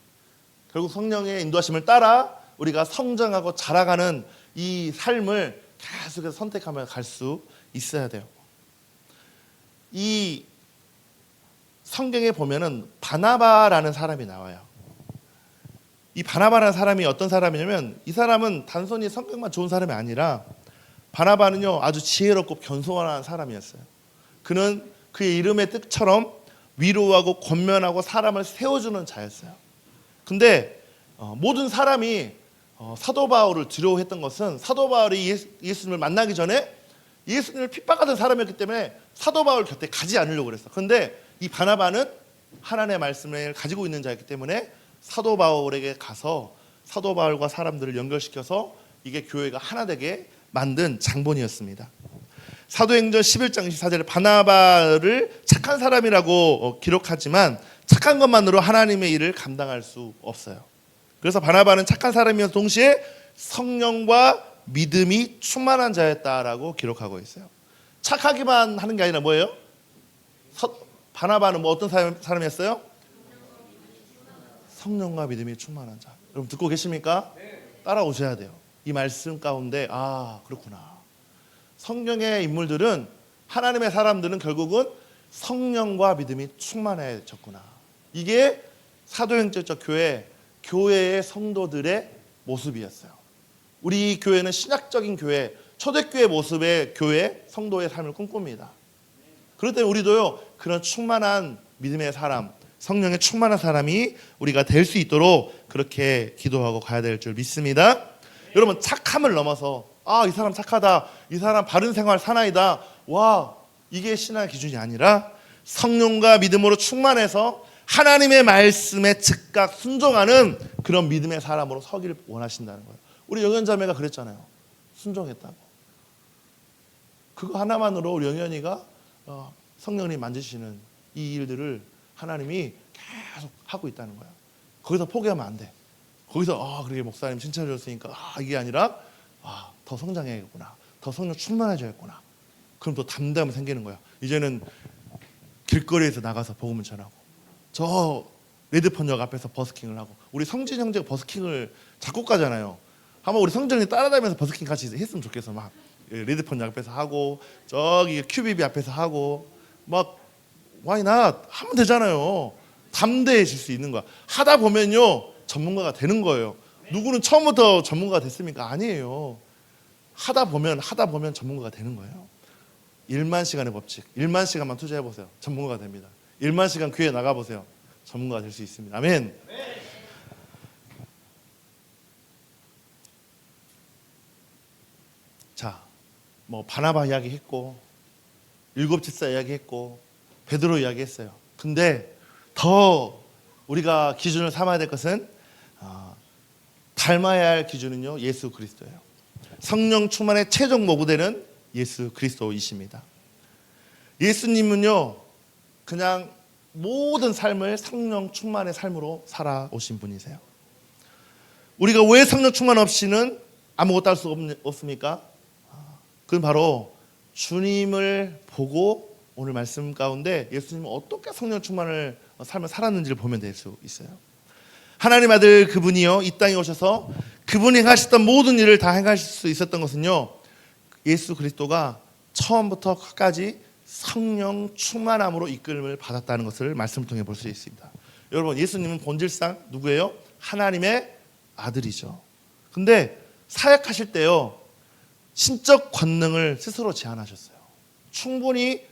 결국 성령의 인도하심을 따라 우리가 성장하고 자라가는 이 삶을 계속해서 선택하며 갈 수 있어야 돼요. 이 성경에 보면은 바나바라는 사람이 나와요. 이 바나바라는 사람이 어떤 사람이냐면, 이 사람은 단순히 성격만 좋은 사람이 아니라 바나바는요, 아주 지혜롭고 겸손한 사람이었어요. 그는 그의 이름의 뜻처럼 위로하고 권면하고 사람을 세워주는 자였어요. 근데 모든 사람이 사도 바울을 두려워했던 것은, 사도 바울이 예수님을 만나기 전에 예수님을 핍박하던 사람이었기 때문에 사도 바울 곁에 가지 않으려고 그랬어. 그런데 이 바나바는 하나님의 말씀을 가지고 있는 자였기 때문에 사도 바울에게 가서 사도 바울과 사람들을 연결시켜서 이게 교회가 하나 되게 만든 장본이었습니다. 사도행전 11장 24절에 바나바를 착한 사람이라고 기록하지만 착한 것만으로 하나님의 일을 감당할 수 없어요. 그래서 바나바는 착한 사람이면서 동시에 성령과 믿음이 충만한 자였다라고 기록하고 있어요. 착하기만 하는 게 아니라 뭐예요? 바나바는 뭐 어떤 사람이었어요? 성령과 믿음이 충만한 자. 여러분 듣고 계십니까? 따라오셔야 돼요. 이 말씀 가운데 그렇구나. 성경의 인물들은 하나님의 사람들은 결국은 성령과 믿음이 충만해졌구나. 이게 사도행전적 교회의 성도들의 모습이었어요. 우리 교회는 신약적인 교회, 초대교회 모습의 교회 성도의 삶을 꿈꿉니다. 그렇기 때문에 우리도요 그런 충만한 믿음의 사람, 성령의 충만한 사람이 우리가 될 수 있도록 그렇게 기도하고 가야 될 줄 믿습니다. 여러분 착함을 넘어서 이 사람 착하다, 이 사람 바른 생활 사나이다, 와 이게 신앙의 기준이 아니라 성령과 믿음으로 충만해서 하나님의 말씀에 즉각 순종하는 그런 믿음의 사람으로 서기를 원하신다는 거예요. 우리 영현자매가 그랬잖아요. 순종했다고. 그거 하나만으로 우리 영현이가 성령님 만지시는 이 일들을 하나님이 계속 하고 있다는 거야. 거기서 포기하면 안 돼. 거기서 그렇게 목사님 칭찬해 줬으니까 이게 아니라 더 성장해야겠구나, 더 성령 충만해져야겠구나. 그럼 또 담대함이 생기는 거야. 이제는 길거리에서 나가서 복음을 전하고, 저 레드폰역 앞에서 버스킹을 하고, 우리 성진 형제가 버스킹을 작곡가잖아요. 한번 우리 성진이 따라다니면서 버스킹 같이 했으면 좋겠어. 막 레드폰역 앞에서 하고, 저기 큐비비 앞에서 하고, 막 why not? 하면 되잖아요. 담대해질 수 있는 거야. 하다 보면요 전문가가 되는 거예요. 누구는 처음부터 전문가가 됐습니까? 아니에요. 하다 보면 전문가가 되는 거예요. 1만 시간의 법칙, 1만 시간만 투자해 보세요. 전문가가 됩니다. 1만 시간 교회 나가 보세요. 전문가가 될 수 있습니다. 아멘. 자, 뭐 바나바 이야기했고, 일곱 집사 이야기했고, 베드로 이야기했어요. 근데 더 우리가 기준을 삼아야 될 것은 닮아야 할 기준은요 예수 그리스도예요. 성령 충만의 최종 모델은 예수 그리스도이십니다. 예수님은요 그냥 모든 삶을 성령 충만의 삶으로 살아오신 분이세요. 우리가 왜 성령 충만 없이는 아무것도 할 수 없습니까? 그건 바로 주님을 보고 오늘 말씀 가운데 예수님은 어떻게 성령 충만을 삶을 살았는지를 보면 될 수 있어요. 하나님 아들 그분이요 이 땅에 오셔서 그분이 행하셨던 모든 일을 다 행하실 수 있었던 것은요 예수 그리스도가 처음부터 끝까지 성령 충만함으로 이끌림을 받았다는 것을 말씀을 통해 볼 수 있습니다. 여러분 예수님은 본질상 누구예요? 하나님의 아들이죠. 근데 사역하실 때요 신적 권능을 스스로 제한하셨어요. 충분히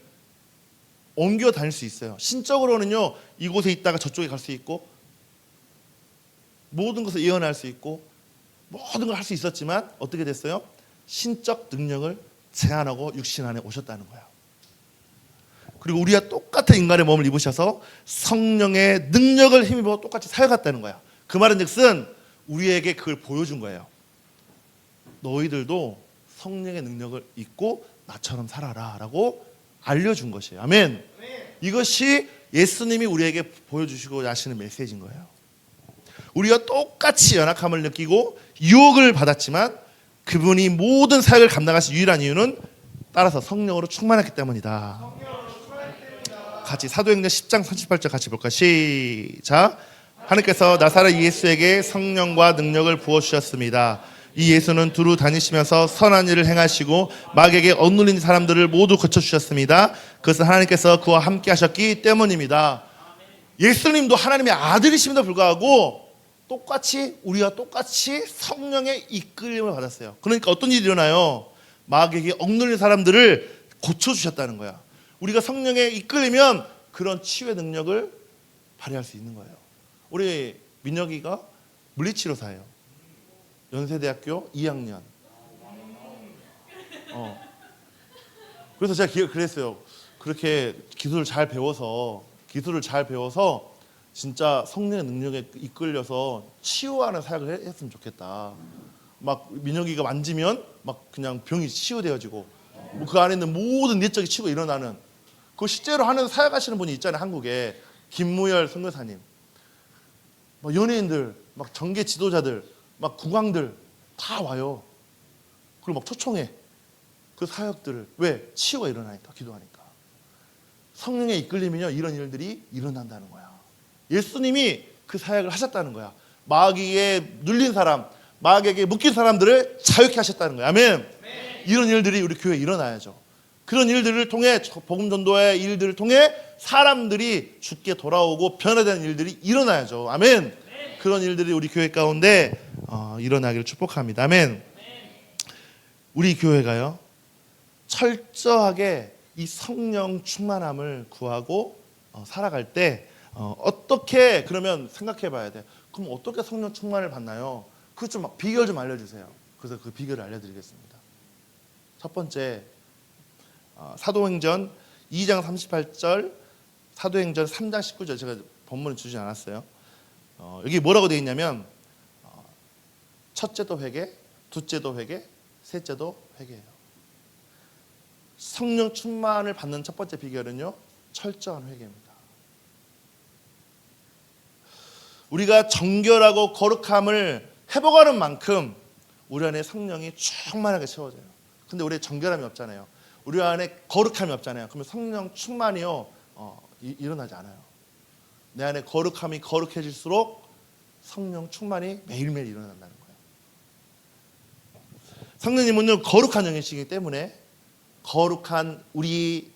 옮겨 다닐 수 있어요. 신적으로는요 이곳에 있다가 저쪽에 갈 수 있고 모든 것을 예언할 수 있고 모든 걸 할 수 있었지만 어떻게 됐어요? 신적 능력을 제한하고 육신 안에 오셨다는 거예요. 그리고 우리와 똑같은 인간의 몸을 입으셔서 성령의 능력을 힘입어 똑같이 사역했다는 거야. 그 말은 즉슨 우리에게 그걸 보여준 거예요. 너희들도 성령의 능력을 입고 나처럼 살아라 라고 알려준 것이에요. 아멘. 이것이 예수님이 우리에게 보여주시고 하시는 메시지인 거예요. 우리가 똑같이 연약함을 느끼고 유혹을 받았지만 그분이 모든 사역을 감당하신 유일한 이유는 따라서 성령으로 충만했기 때문이다. 같이 사도행전 10장 38절 같이 볼까? 시작. 하나님께서 나사렛 예수에게 성령과 능력을 부어주셨습니다. 이 예수는 두루 다니시면서 선한 일을 행하시고 마귀에게 억눌린 사람들을 모두 고쳐주셨습니다. 그것은 하나님께서 그와 함께 하셨기 때문입니다. 예수님도 하나님의 아들이심에도 불구하고 우리와 똑같이 성령의 이끌림을 받았어요. 그러니까 어떤 일이 일어나요? 마귀에게 억눌린 사람들을 고쳐주셨다는 거야. 우리가 성령에 이끌리면 그런 치유의 능력을 발휘할 수 있는 거예요. 우리 민혁이가 물리치료사예요. 연세대학교 2학년. 그래서 제가 그랬어요. 그렇게 기술을 잘 배워서 기술을 잘 배워서 진짜 성령의 능력에 이끌려서 치유하는 사역을 했으면 좋겠다. 막 민혁이가 만지면 막 그냥 병이 치유되어지고 뭐 그 안에 있는 모든 내적인 치유가 일어나는, 그 실제로 하는 사역하시는 분이 있잖아요. 한국에 김무열 선교사님, 막 연예인들, 막 정계 지도자들, 막 국왕들 다 와요. 그리고 막 초청해. 그 사역들을. 왜? 치유가 일어나니까, 기도하니까. 성령의 이끌림이요, 이런 일들이 일어난다는 거야. 예수님이 그 사역을 하셨다는 거야. 마귀에 눌린 사람, 마귀에게 묶인 사람들을 자유케 하셨다는 거야. 아멘. 이런 일들이 우리 교회에 일어나야죠. 그런 일들을 통해, 복음 전도의 일들을 통해 사람들이 주께 돌아오고 변화되는 일들이 일어나야죠. 아멘. 그런 일들이 우리 교회 가운데 일어나기를 축복합니다. 아멘. 우리 교회가요, 철저하게 이 성령 충만함을 구하고 살아갈 때 어떻게, 그러면 생각해 봐야 돼. 그럼 어떻게 성령 충만을 받나요? 그 좀 비결 좀 알려주세요. 그래서 그 비결을 알려드리겠습니다. 첫 번째, 사도행전 2장 38절, 사도행전 3장 19절, 제가 본문을 주지 않았어요. 여기 뭐라고 되어 있냐면 첫째도 회개, 둘째도 회개, 셋째도 회개예요. 성령 충만을 받는 첫 번째 비결은요, 철저한 회개입니다. 우리가 정결하고 거룩함을 회복하는 만큼 우리 안에 성령이 충만하게 채워져요. 근데 우리 정결함이 없잖아요. 우리 안에 거룩함이 없잖아요. 그러면 성령 충만이요 일어나지 않아요. 내 안에 거룩함이 거룩해질수록 성령 충만이 매일매일 일어난다는 거예요. 성령님은요 거룩한 영이시기 때문에 거룩한 우리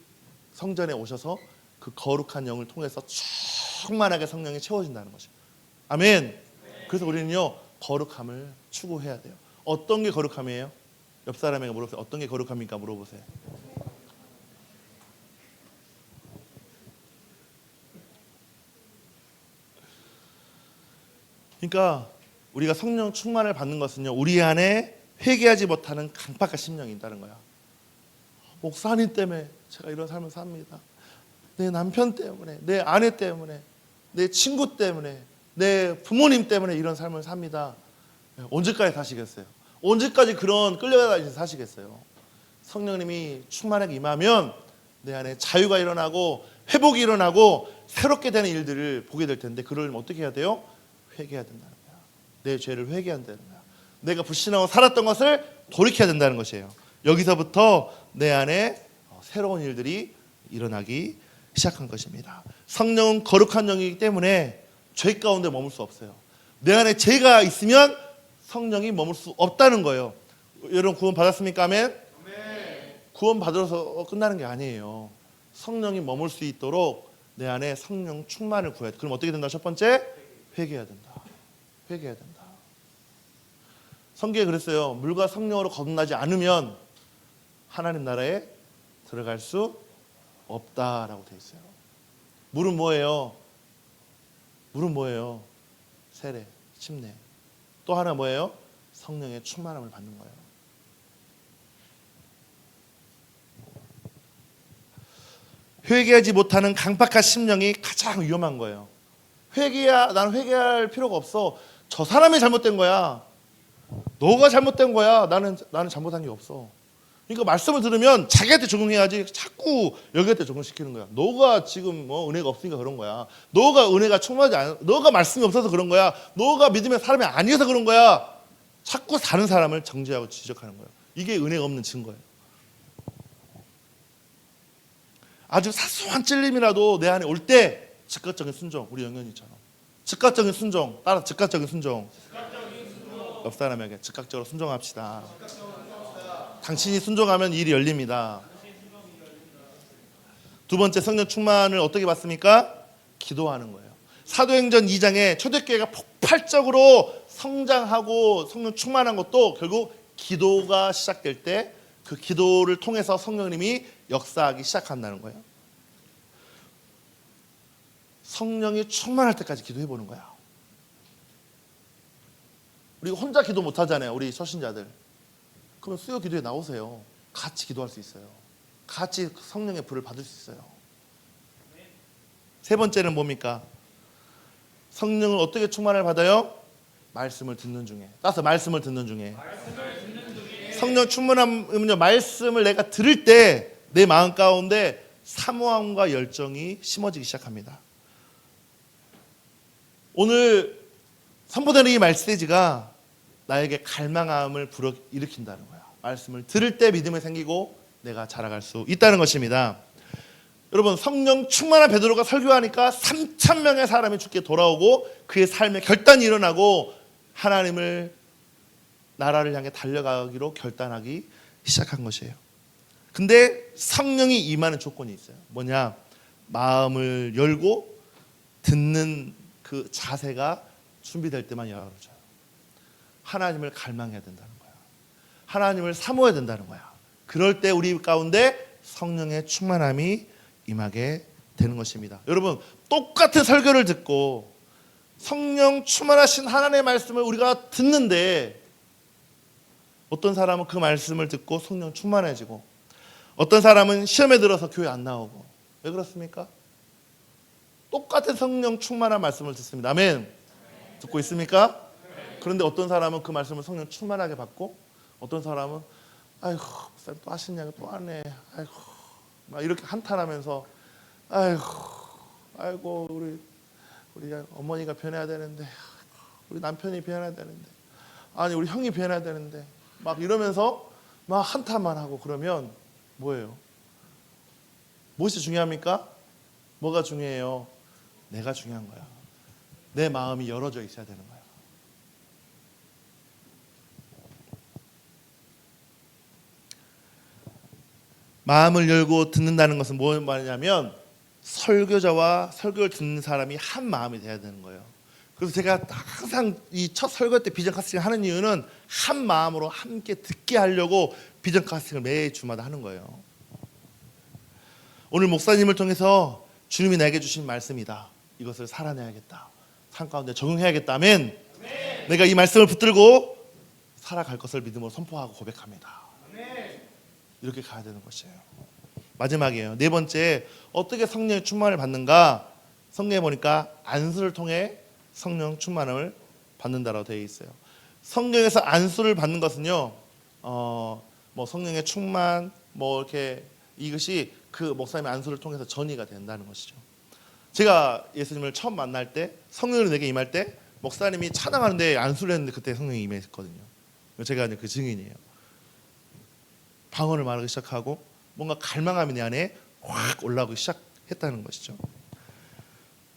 성전에 오셔서 그 거룩한 영을 통해서 충만하게 성령이 채워진다는 것이죠. 아멘. 그래서 우리는요 거룩함을 추구해야 돼요. 어떤 게 거룩함이에요? 옆 사람에게 물어보세요. 어떤 게 거룩합니까? 물어보세요. 그러니까 우리가 성령 충만을 받는 것은요, 우리 안에 회개하지 못하는 강팍한 심령이 있다는 거야. 목사님 때문에 제가 이런 삶을 삽니다. 내 남편 때문에, 내 아내 때문에, 내 친구 때문에, 내 부모님 때문에 이런 삶을 삽니다. 언제까지 사시겠어요? 언제까지 그런 끌려다니면서 사시겠어요? 성령님이 충만하게 임하면 내 안에 자유가 일어나고 회복이 일어나고 새롭게 되는 일들을 보게 될 텐데, 그러려면 어떻게 해야 돼요? 회개해야 된다는 거야. 내 죄를 회개한다는 거야. 내가 불신하고 살았던 것을 돌이켜야 된다는 것이에요. 여기서부터 내 안에 새로운 일들이 일어나기 시작한 것입니다. 성령은 거룩한 영이기 때문에 죄 가운데 머물 수 없어요. 내 안에 죄가 있으면 성령이 머물 수 없다는 거예요. 여러분 구원 받았습니까? 아멘? 구원 받아서 끝나는 게 아니에요. 성령이 머물 수 있도록 내 안에 성령 충만을 구해야 돼. 그럼 어떻게 된다? 첫 번째, 회개해야 된다. 회개해야 된다. 성경에 그랬어요. 물과 성령으로 거듭나지 않으면 하나님 나라에 들어갈 수 없다라고 되어 있어요. 물은 뭐예요? 물은 뭐예요? 세례, 침례. 또 하나 뭐예요? 성령의 충만함을 받는 거예요. 회개하지 못하는 강팍한 심령이 가장 위험한 거예요. 나는 회개할 필요가 없어. 저 사람이 잘못된 거야. 너가 잘못된 거야. 나는 잘못한 게 없어. 그러니까 말씀을 들으면 자기한테 적용해야지 자꾸 여기한테 적용시키는 거야. 너가 지금 은혜가 없으니까 그런 거야. 너가 은혜가 충만하지 않아. 너가 말씀이 없어서 그런 거야. 너가 믿음의 사람이 아니어서 그런 거야. 자꾸 다른 사람을 정죄하고 지적하는 거예요. 이게 은혜가 없는 증거예요. 아주 사소한 찔림이라도 내 안에 올 때 즉각적인 순종, 우리 영현이처럼 즉각적인 순종, 따라 즉각적인 순종. 옆 사람에게 즉각적으로 순종합시다. 당신이 순종하면 일이 열립니다. 두 번째, 성령 충만을 어떻게 받습니까? 기도하는 거예요. 사도행전 2장에 초대교회가 폭발적으로 성장하고 성령 충만한 것도 결국 기도가 시작될 때 그 기도를 통해서 성령님이 역사하기 시작한다는 거예요. 성령이 충만할 때까지 기도해 보는 거야. 우리가 혼자 기도 못 하잖아요. 우리 초신자들. 그러면 수요 기도에 나오세요. 같이 기도할 수 있어요. 같이 성령의 불을 받을 수 있어요. 세 번째는 뭡니까? 성령을 어떻게 충만을 받아요? 말씀을 듣는 중에. 따라서 말씀을 듣는 중에. 성령 충만함은요, 말씀을 내가 들을 때 내 마음 가운데 사모함과 열정이 심어지기 시작합니다. 오늘 선포되는 이 메시지가 나에게 갈망함을 불어일으킨다는 거야. 말씀을 들을 때 믿음이 생기고 내가 자라갈 수 있다는 것입니다. 여러분, 성령 충만한 베드로가 설교하니까 3,000명의 사람이 주께 돌아오고 그의 삶에 결단이 일어나고 하나님을 나라를 향해 달려가기로 결단하기 시작한 것이에요. 근데 성령이 임하는 조건이 있어요. 뭐냐? 마음을 열고 듣는 그 자세가 준비될 때만 열어져요. 하나님을 갈망해야 된다는 거야. 하나님을 사모해야 된다는 거야. 그럴 때 우리 가운데 성령의 충만함이 임하게 되는 것입니다. 여러분, 똑같은 설교를 듣고 성령 충만하신 하나님의 말씀을 우리가 듣는데 어떤 사람은 그 말씀을 듣고 성령 충만해지고 어떤 사람은 시험에 들어서 교회 안 나오고. 왜 그렇습니까? 똑같은 성령 충만한 말씀을 듣습니다. 아멘. 듣고 있습니까? 그런데 어떤 사람은 그 말씀을 성령 충만하게 받고 어떤 사람은 아이고 목사님 또 하시냐고 또 하네. 아이고 막 이렇게 한탄하면서 아이고 우리 어머니가 변해야 되는데 우리 남편이 변해야 되는데 아니 우리 형이 변해야 되는데 막 이러면서 막 한탄만 하고 그러면 뭐예요? 무엇이 중요합니까? 뭐가 중요해요? 내가 중요한 거야. 내 마음이 열어져 있어야 되는 거야. 마음을 열고 듣는다는 것은 뭘 말이냐면 설교자와 설교를 듣는 사람이 한 마음이 돼야 되는 거예요. 그래서 제가 항상 이 첫 설교 때 비전 카스팅을 하는 이유는 한 마음으로 함께 듣게 하려고 비전 카스팅을 매주마다 하는 거예요. 오늘 목사님을 통해서 주님이 나에게 주신 말씀이다. 이것을 살아내야겠다. 삶 가운데 적용해야겠다. 아멘. 내가 이 말씀을 붙들고 살아갈 것을 믿음으로 선포하고 고백합니다. 이렇게 가야 되는 것이에요. 마지막이에요. 네 번째, 어떻게 성령의 충만을 받는가? 성경에 보니까 안수를 통해 성령 충만을 받는다라고 되어 있어요. 성경에서 안수를 받는 것은요, 뭐 성령의 충만, 뭐 이렇게 이것이 그 목사님의 안수를 통해서 전이가 된다는 것이죠. 제가 예수님을 처음 만날 때, 성령이 내게 임할 때, 목사님이 찬양하는데 안수를 했는데 그때 성령이 임했거든요. 제가 그 증인이에요. 방언을 말하기 시작하고 뭔가 갈망함이 내 안에 확 올라오기 시작했다는 것이죠.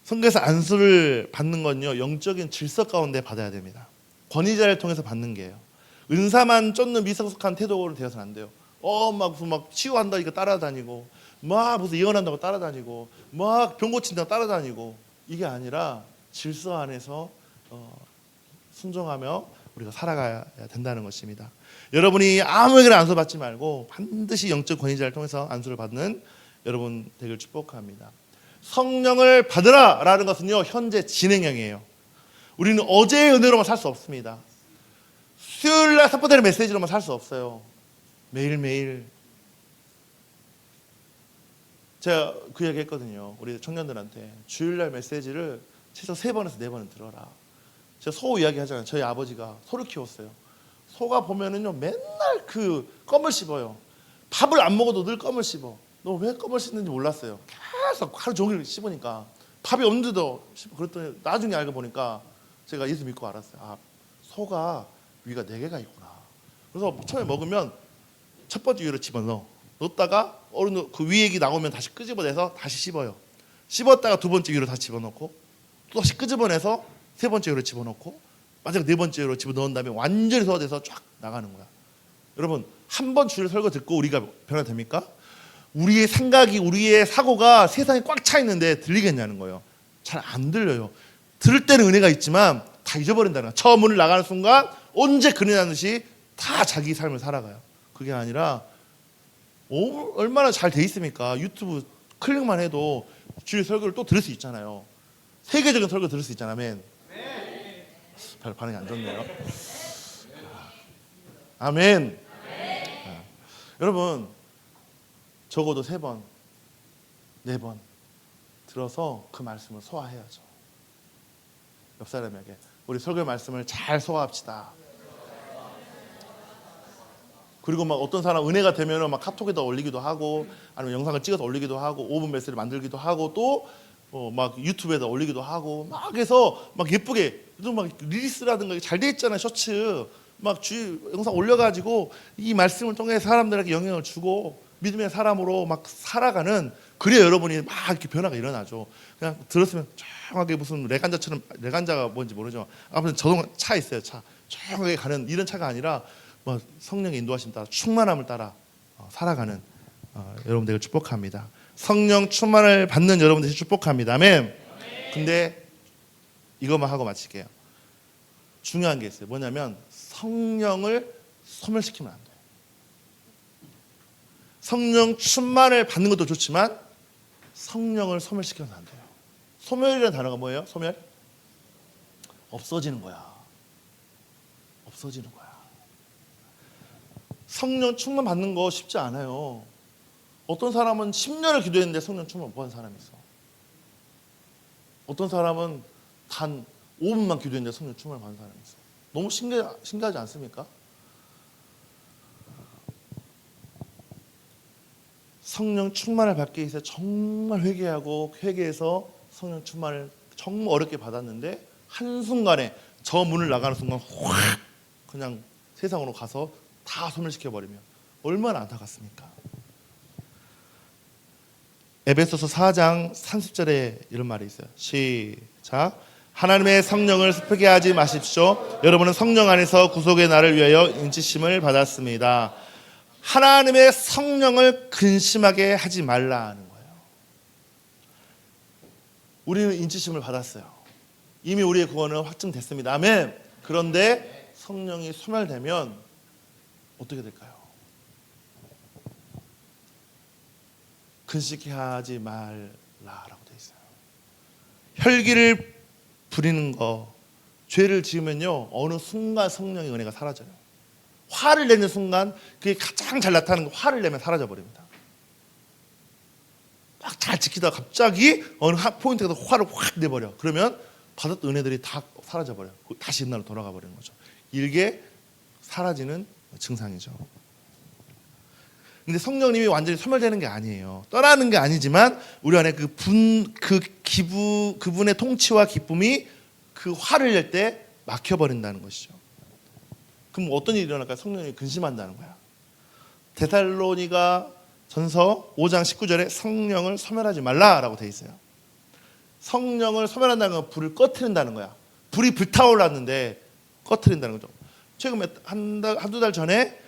성경에서 안수를 받는 건요, 영적인 질서 가운데 받아야 됩니다. 권위자를 통해서 받는 게요. 은사만 쫓는 미성숙한 태도로 되어서는 안 돼요. 무슨 치유한다 이거 따라다니고, 무슨 예언한다고 따라다니고, 병 고친다고 따라다니고, 이게 아니라 질서 안에서 순종하며 우리가 살아가야 된다는 것입니다. 여러분이 아무에게나 안수 받지 말고 반드시 영적 권위자를 통해서 안수를 받는 여러분 되길 축복합니다. 성령을 받으라 라는 것은요, 현재 진행형이에요. 우리는 어제의 은혜로만 살 수 없습니다. 수요일날 선포되는 메시지로만 살 수 없어요. 매일매일. 제가 그 얘기 했거든요. 우리 청년들한테 주일날 메시지를 최소 3번에서 4번은 들어라. 제가 소 이야기 하잖아요. 저희 아버지가 소를 키웠어요. 소가 보면은요, 맨날 그 껌을 씹어요. 밥을 안 먹어도 늘 껌을 씹어. 너 왜 껌을 씹는지 몰랐어요. 계속 하루 종일 씹으니까 밥이 없는데도 씹어. 그랬더니 나중에 알고 보니까 제가 예수 믿고 알았어요. 아, 소가 위가 4개가 있구나. 그래서 처음에 먹으면 첫 번째 위로 집어넣어. 넣었다가 어느 그 위 얘기 나오면 다시 끄집어내서 다시 씹어요. 씹었다가 두 번째 위로 다시 집어넣고 또 다시 끄집어내서 세 번째 위로 집어넣고 마지막 네 번째 위로 집어넣은 다음에 완전히 소화돼서 쫙 나가는 거야. 여러분, 한 번 주일 설교 듣고 우리가 변화됩니까? 우리의 생각이, 우리의 사고가 세상에 꽉 차 있는데 들리겠냐는 거예요. 잘 안 들려요. 들을 때는 은혜가 있지만 다 잊어버린다는 거야. 저 문을 나가는 순간 언제 그네 듯이 다 자기 삶을 살아가요. 그게 아니라 얼마나 잘 돼 있습니까? 유튜브 클릭만 해도 주일 설교를 또 들을 수 있잖아요. 세계적인 설교 들을 수 있잖아요. 아멘. 별 반응이 안 좋네요. 아멘. 여러분, 적어도 3번, 4번 들어서 그 말씀을 소화해야죠. 옆 사람에게 우리 설교 말씀을 잘 소화합시다. 그리고 막 어떤 사람 은혜가 되면 막 카톡에다 올리기도 하고 아니면 영상을 찍어서 올리기도 하고 5분 메시지를 만들기도 하고 또 막 유튜브에다 올리기도 하고 막 해서 막 예쁘게 또 막 릴리스라든가 잘 돼 있잖아요. 셔츠 막 영상 올려가지고 이 말씀을 통해 사람들에게 영향을 주고 믿음의 사람으로 막 살아가는, 그래야 여러분이 막 이렇게 변화가 일어나죠. 그냥 들었으면 조용하게 무슨 레간자처럼, 레간자가 뭔지 모르죠. 아무튼 자동차 있어요. 차 조용하게 가는 이런 차가 아니라 뭐 성령의 인도하심 따라 충만함을 따라 살아가는 여러분들을 축복합니다. 성령 충만을 받는 여러분들이 축복합니다. 아멘. 근데 이것만 하고 마칠게요. 중요한 게 있어요. 뭐냐면 성령을 소멸시키면 안 돼요. 성령 충만을 받는 것도 좋지만 성령을 소멸시켜서는 안 돼요. 소멸이라는 단어가 뭐예요? 소멸? 없어지는 거야. 없어지는 거야. 성령 충만 받는 거 쉽지 않아요. 어떤 사람은 10년을 기도했는데 성령 충만 못 받은 사람이 있어. 어떤 사람은 단 5분만 기도했는데 성령 충만을 받은 사람이 있어. 너무 신기하지 않습니까? 성령 충만을 받기 위해서 정말 회개하고 회개해서 성령 충만을 정말 어렵게 받았는데 한순간에 저 문을 나가는 순간 확 그냥 세상으로 가서 다 소멸시켜버리면 얼마나 안타깝습니까? 에베소서 4장 30절에 이런 말이 있어요. 시작. 하나님의 성령을 슬프게 하지 마십시오. 여러분은 성령 안에서 구속의 날을 위하여 인치심을 받았습니다. 하나님의 성령을 근심하게 하지 말라는 거예요. 우리는 인치심을 받았어요. 이미 우리의 구원은 확증됐습니다. 아멘. 그런데 성령이 소멸되면 어떻게 될까요? 근심케 하지 말라라고 되어 있어요. 혈기를 부리는 거, 죄를 지으면요 어느 순간 성령의 은혜가 사라져요. 화를 내는 순간 그게 가장 잘 나타나는 거, 화를 내면 사라져 버립니다. 막 잘 지키다가 갑자기 어느 포인트에 가서 화를 확 내버려. 그러면 받았던 은혜들이 다 사라져 버려요. 다시 옛날로 돌아가 버리는 거죠. 이게 사라지는 증상이죠. 근데 성령님이 완전히 소멸되는 게 아니에요. 떠나는 게 아니지만 우리 안에 그분의 통치와 기쁨이 그 화를 낼 때 막혀버린다는 것이죠. 그럼 어떤 일이 일어날까요? 성령이 근심한다는 거야. 데살로니가 전서 5장 19절에 성령을 소멸하지 말라라고 돼 있어요. 성령을 소멸한다는 건 불을 꺼트린다는 거야. 불이 불타올랐는데 꺼트린다는 거죠. 최근 한두 달 전에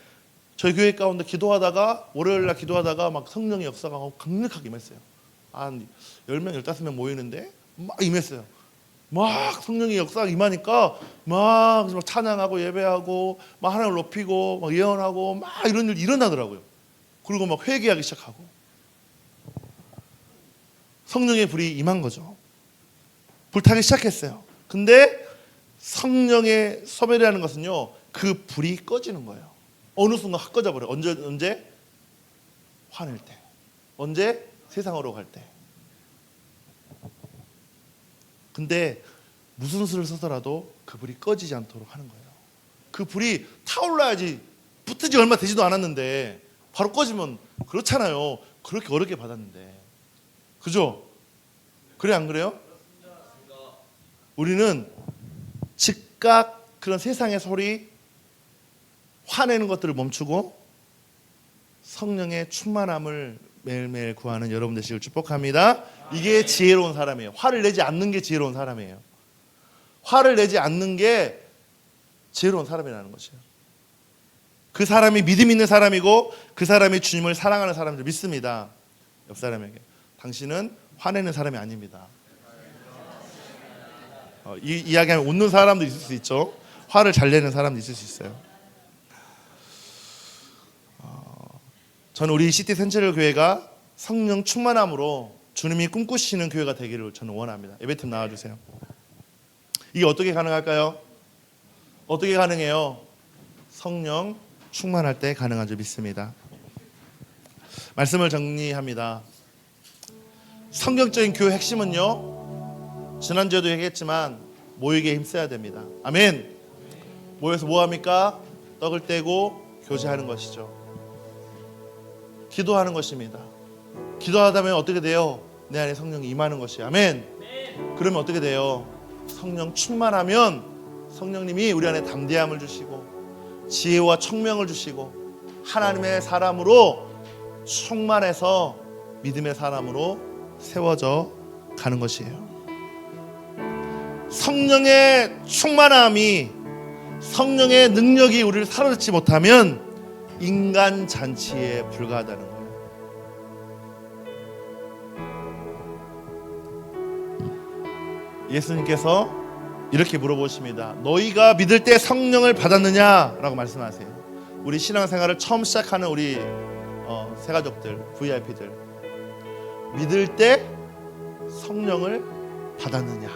저희 교회 가운데 기도하다가 월요일날 기도하다가 막 성령의 역사가 강력하게 임했어요. 한 10명, 15명 모이는데 막 임했어요. 막 성령의 역사가 임하니까 막 찬양하고 예배하고 막 하나님을 높이고 막 예언하고 막 이런 일 일어나더라고요. 그리고 막 회개하기 시작하고 성령의 불이 임한 거죠. 불타기 시작했어요. 근데 성령의 소멸이라는 것은요 그 불이 꺼지는 거예요. 어느 순간 확 꺼져버려요. 언제? 화낼 때. 언제? 세상으로 갈 때. 근데 무슨 수를 써서라도 그 불이 꺼지지 않도록 하는 거예요. 그 불이 타올라야지. 붙은 지 얼마 되지도 않았는데 바로 꺼지면 그렇잖아요. 그렇게 어렵게 받았는데. 그죠? 그래 안 그래요? 우리는 즉각 그런 세상의 소리, 화내는 것들을 멈추고 성령의 충만함을 매일매일 구하는 여러분 되시길 축복합니다. 이게 지혜로운 사람이에요. 화를 내지 않는 게 지혜로운 사람이에요. 화를 내지 않는 게 지혜로운 사람이라는 것이에요. 그 사람이 믿음 있는 사람이고 그 사람이 주님을 사랑하는 사람들 믿습니다. 옆 사람에게 당신은 화내는 사람이 아닙니다. 이 이야기하면 웃는 사람도 있을 수 있죠. 화를 잘 내는 사람도 있을 수 있어요. 저는 우리 시티 센트럴 교회가 성령 충만함으로 주님이 꿈꾸시는 교회가 되기를 저는 원합니다. 예배팀 나와주세요. 이게 어떻게 가능할까요? 어떻게 가능해요? 성령 충만할 때 가능한 줄 믿습니다. 말씀을 정리합니다. 성경적인 교회 핵심은요, 지난주에도 얘기했지만 모이기에 힘써야 됩니다. 아멘. 모여서 뭐합니까? 떡을 떼고 교제하는 것이죠. 기도하는 것입니다. 기도하다 보면 어떻게 돼요? 내 안에 성령이 임하는 것이에요. 아멘. 그러면 어떻게 돼요? 성령 충만하면 성령님이 우리 안에 담대함을 주시고 지혜와 청명을 주시고 하나님의 사람으로 충만해서 믿음의 사람으로 세워져 가는 것이에요. 성령의 충만함이, 성령의 능력이 우리를 사로잡지 못하면 인간 잔치에 불과하다는 거예요. 예수님께서 이렇게 물어보십니다. 너희가 믿을 때 성령을 받았느냐? 라고 말씀하세요. 우리 신앙생활을 처음 시작하는 우리 새가족들, VIP들, 믿을 때 성령을 받았느냐?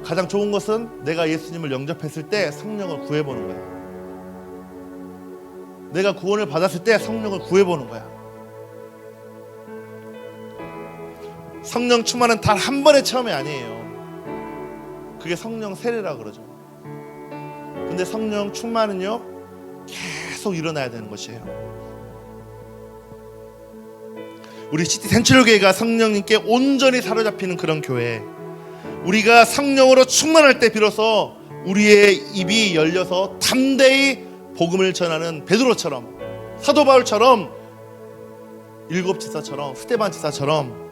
가장 좋은 것은 내가 예수님을 영접했을 때 성령을 구해보는 거예요. 내가 구원을 받았을 때 성령을 구해보는 거야. 성령 충만은 단 한 번의 체험이 아니에요. 그게 성령 세례라 그러죠. 근데 성령 충만은요, 계속 일어나야 되는 것이에요. 우리 시티 센트럴 교회가 성령님께 온전히 사로잡히는 그런 교회, 우리가 성령으로 충만할 때 비로소 우리의 입이 열려서 담대히 복음을 전하는 베드로처럼, 사도 바울처럼, 일곱 지사처럼, 스데반 지사처럼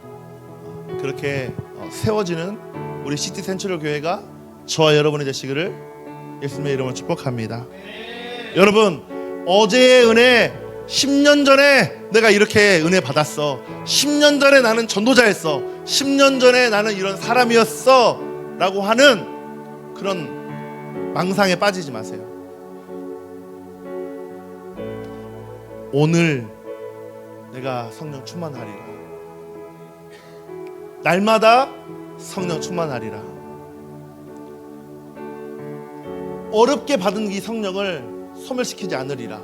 그렇게 세워지는 우리 시티 센트럴 교회가 저와 여러분이 되시기를 예수님의 이름으로 축복합니다. 여러분, 어제의 은혜, 10년 전에 내가 이렇게 은혜 받았어, 10년 전에 나는 전도자였어, 10년 전에 나는 이런 사람이었어 라고 하는 그런 망상에 빠지지 마세요. 오늘 내가 성령 충만하리라. 날마다 성령 충만하리라. 어렵게 받은 이 성령을 소멸시키지 않으리라.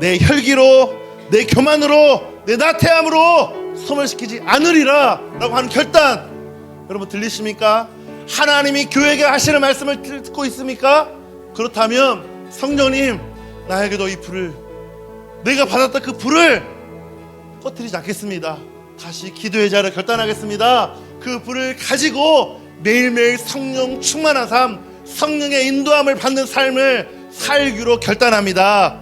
내 혈기로, 내 교만으로, 내 나태함으로 소멸시키지 않으리라 라고 하는 결단, 여러분 들리십니까? 하나님이 교회에게 하시는 말씀을 듣고 있습니까? 그렇다면 성령님, 나에게도 이 불을, 내가 받았던 그 불을 꺼뜨리지 않겠습니다. 다시 기도의 자를 결단하겠습니다. 그 불을 가지고 매일매일 성령 충만한 삶, 성령의 인도함을 받는 삶을 살기로 결단합니다.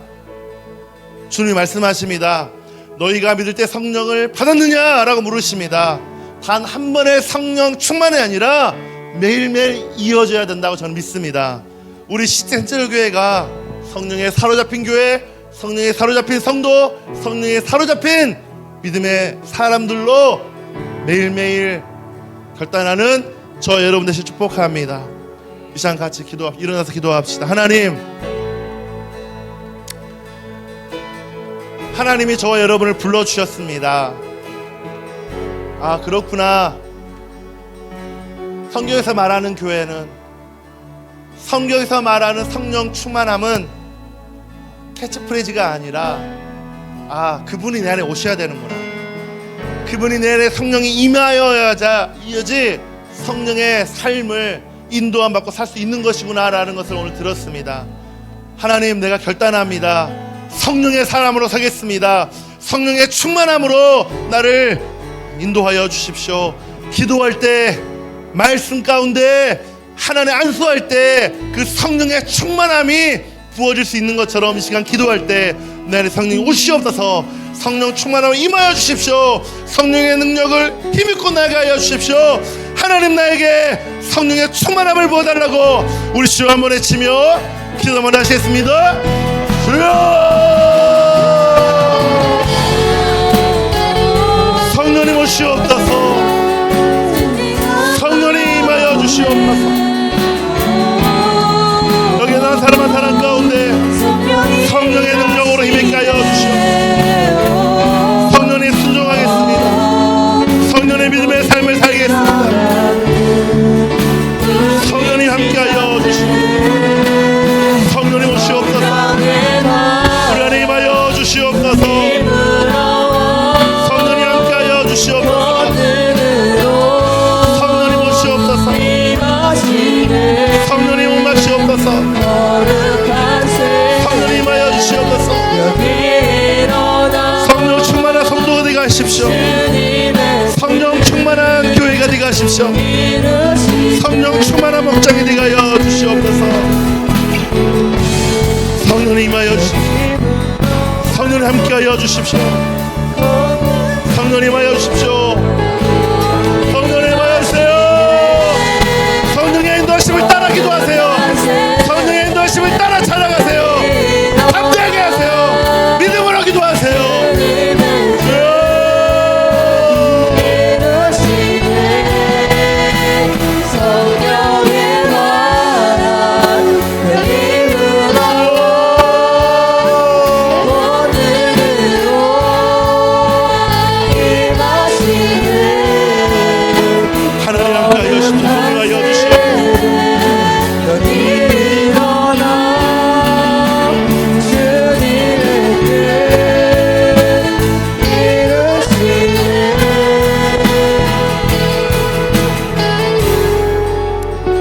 주님이 말씀하십니다. 너희가 믿을 때 성령을 받았느냐? 라고 물으십니다. 단 한 번의 성령 충만이 아니라 매일매일 이어져야 된다고 저는 믿습니다. 우리 시티 센트럴 교회가 성령에 사로잡힌 교회, 성령에 사로잡힌 성도, 성령에 사로잡힌 믿음의 사람들로 매일매일 결단하는 저 여러분 되시 축복합니다. 이 시간 같이 일어나서 기도합시다. 하나님이 저와 여러분을 불러주셨습니다. 아, 그렇구나. 성경에서 말하는 교회는, 성경에서 말하는 성령 충만함은 캐치프레이즈가 아니라, 아, 그분이 내 안에 오셔야 되는구나, 그분이 내 안에 성령이 임하여야지 성령의 삶을 인도함 받고 살 수 있는 것이구나 라는 것을 오늘 들었습니다. 하나님, 내가 결단합니다. 성령의 사람으로 서겠습니다. 성령의 충만함으로 나를 인도하여 주십시오. 기도할 때, 말씀 가운데 하나님 안수할 때 그 성령의 충만함이 부어질 수 있는 것처럼 이 시간 기도할 때 내 안에 성령이 오시옵소서. 성령 충만함을 임하여 주십시오. 성령의 능력을 힘입고 나가게 하여 주십시오. 하나님, 나에게 성령의 충만함을 부어달라고 우리 주 한번 외치며 기도 한번 하시겠습니다. 주여, 성령님 오시옵소서. 성령님 임하여 주시옵소서. 여기 난 사람 한 사람 가운데 성령의 능력으로 힘있게 하여 주시옵소서. 성령님 순종하겠습니다. 성령의 믿음의 삶을 살겠습니다. 성령님 함께하여 주시옵소서. 성령님 오시옵소서. 우리 안에 임하여 주시옵소서. 성령님 함께하여 주십시오. 성령 충만한 교회가 되게 하십시오. 성령 충만한 목장이 되게 하여 주시옵소서. 성령님 임하여 주십시오. 성령님 함께하여 주십시오. 성령님 임하여 주십시오. 성령님 임하여 주세요. 성령의 인도하심을 따라 기도하세요. 성령의 인도하심을 따라 찬양하세요. 함께하게 하세요. 믿음으로 기도하세요.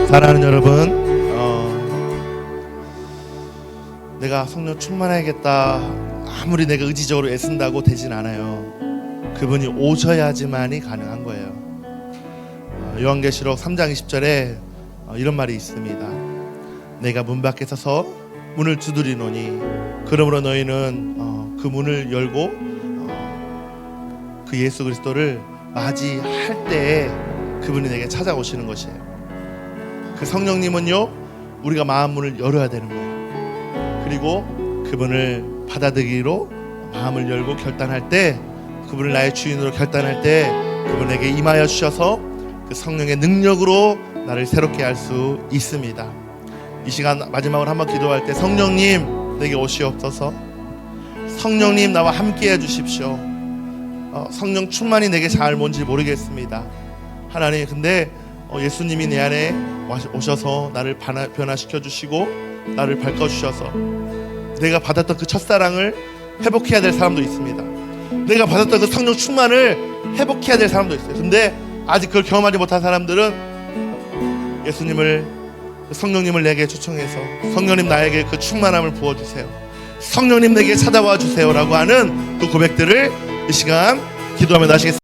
사랑하는 여러분, 내가 성령 충만해야겠다 아무리 내가 의지적으로 애쓴다고 되진 않아요. 그분이 오셔야지만이 가능한 거예요. 요한계시록 3장 20절에 이런 말이 있습니다. 내가 문 밖에 서서 문을 두드리노니 그러므로 너희는 그 문을 열고 그 예수 그리스도를 맞이할 때에 그분이 내게 찾아오시는 것이에요. 그 성령님은요, 우리가 마음 문을 열어야 되는 거예요. 그리고 그분을 받아들이기로 마음을 열고 결단할 때, 그분을 나의 주인으로 결단할 때 그분에게 임하여 주셔서 그 성령의 능력으로 나를 새롭게 할 수 있습니다. 이 시간 마지막으로 한번 기도할 때, 성령님 내게 오시옵소서. 성령님 나와 함께 해주십시오. 성령 충만이 내게 잘 뭔지 모르겠습니다. 하나님, 근데 예수님이 내 안에 오셔서 나를 변화시켜 주시고 나를 바꿔 주셔서 내가 받았던 그 첫사랑을 회복해야 될 사람도 있습니다. 내가 받았던 그 성령 충만을 회복해야 될 사람도 있어요. 근데 아직 그걸 경험하지 못한 사람들은 예수님을, 성령님을 내게 초청해서 성령님 나에게 그 충만함을 부어주세요, 성령님 내게 찾아와 주세요 라고 하는 그 고백들을 이 시간 기도하며 나시겠습니다.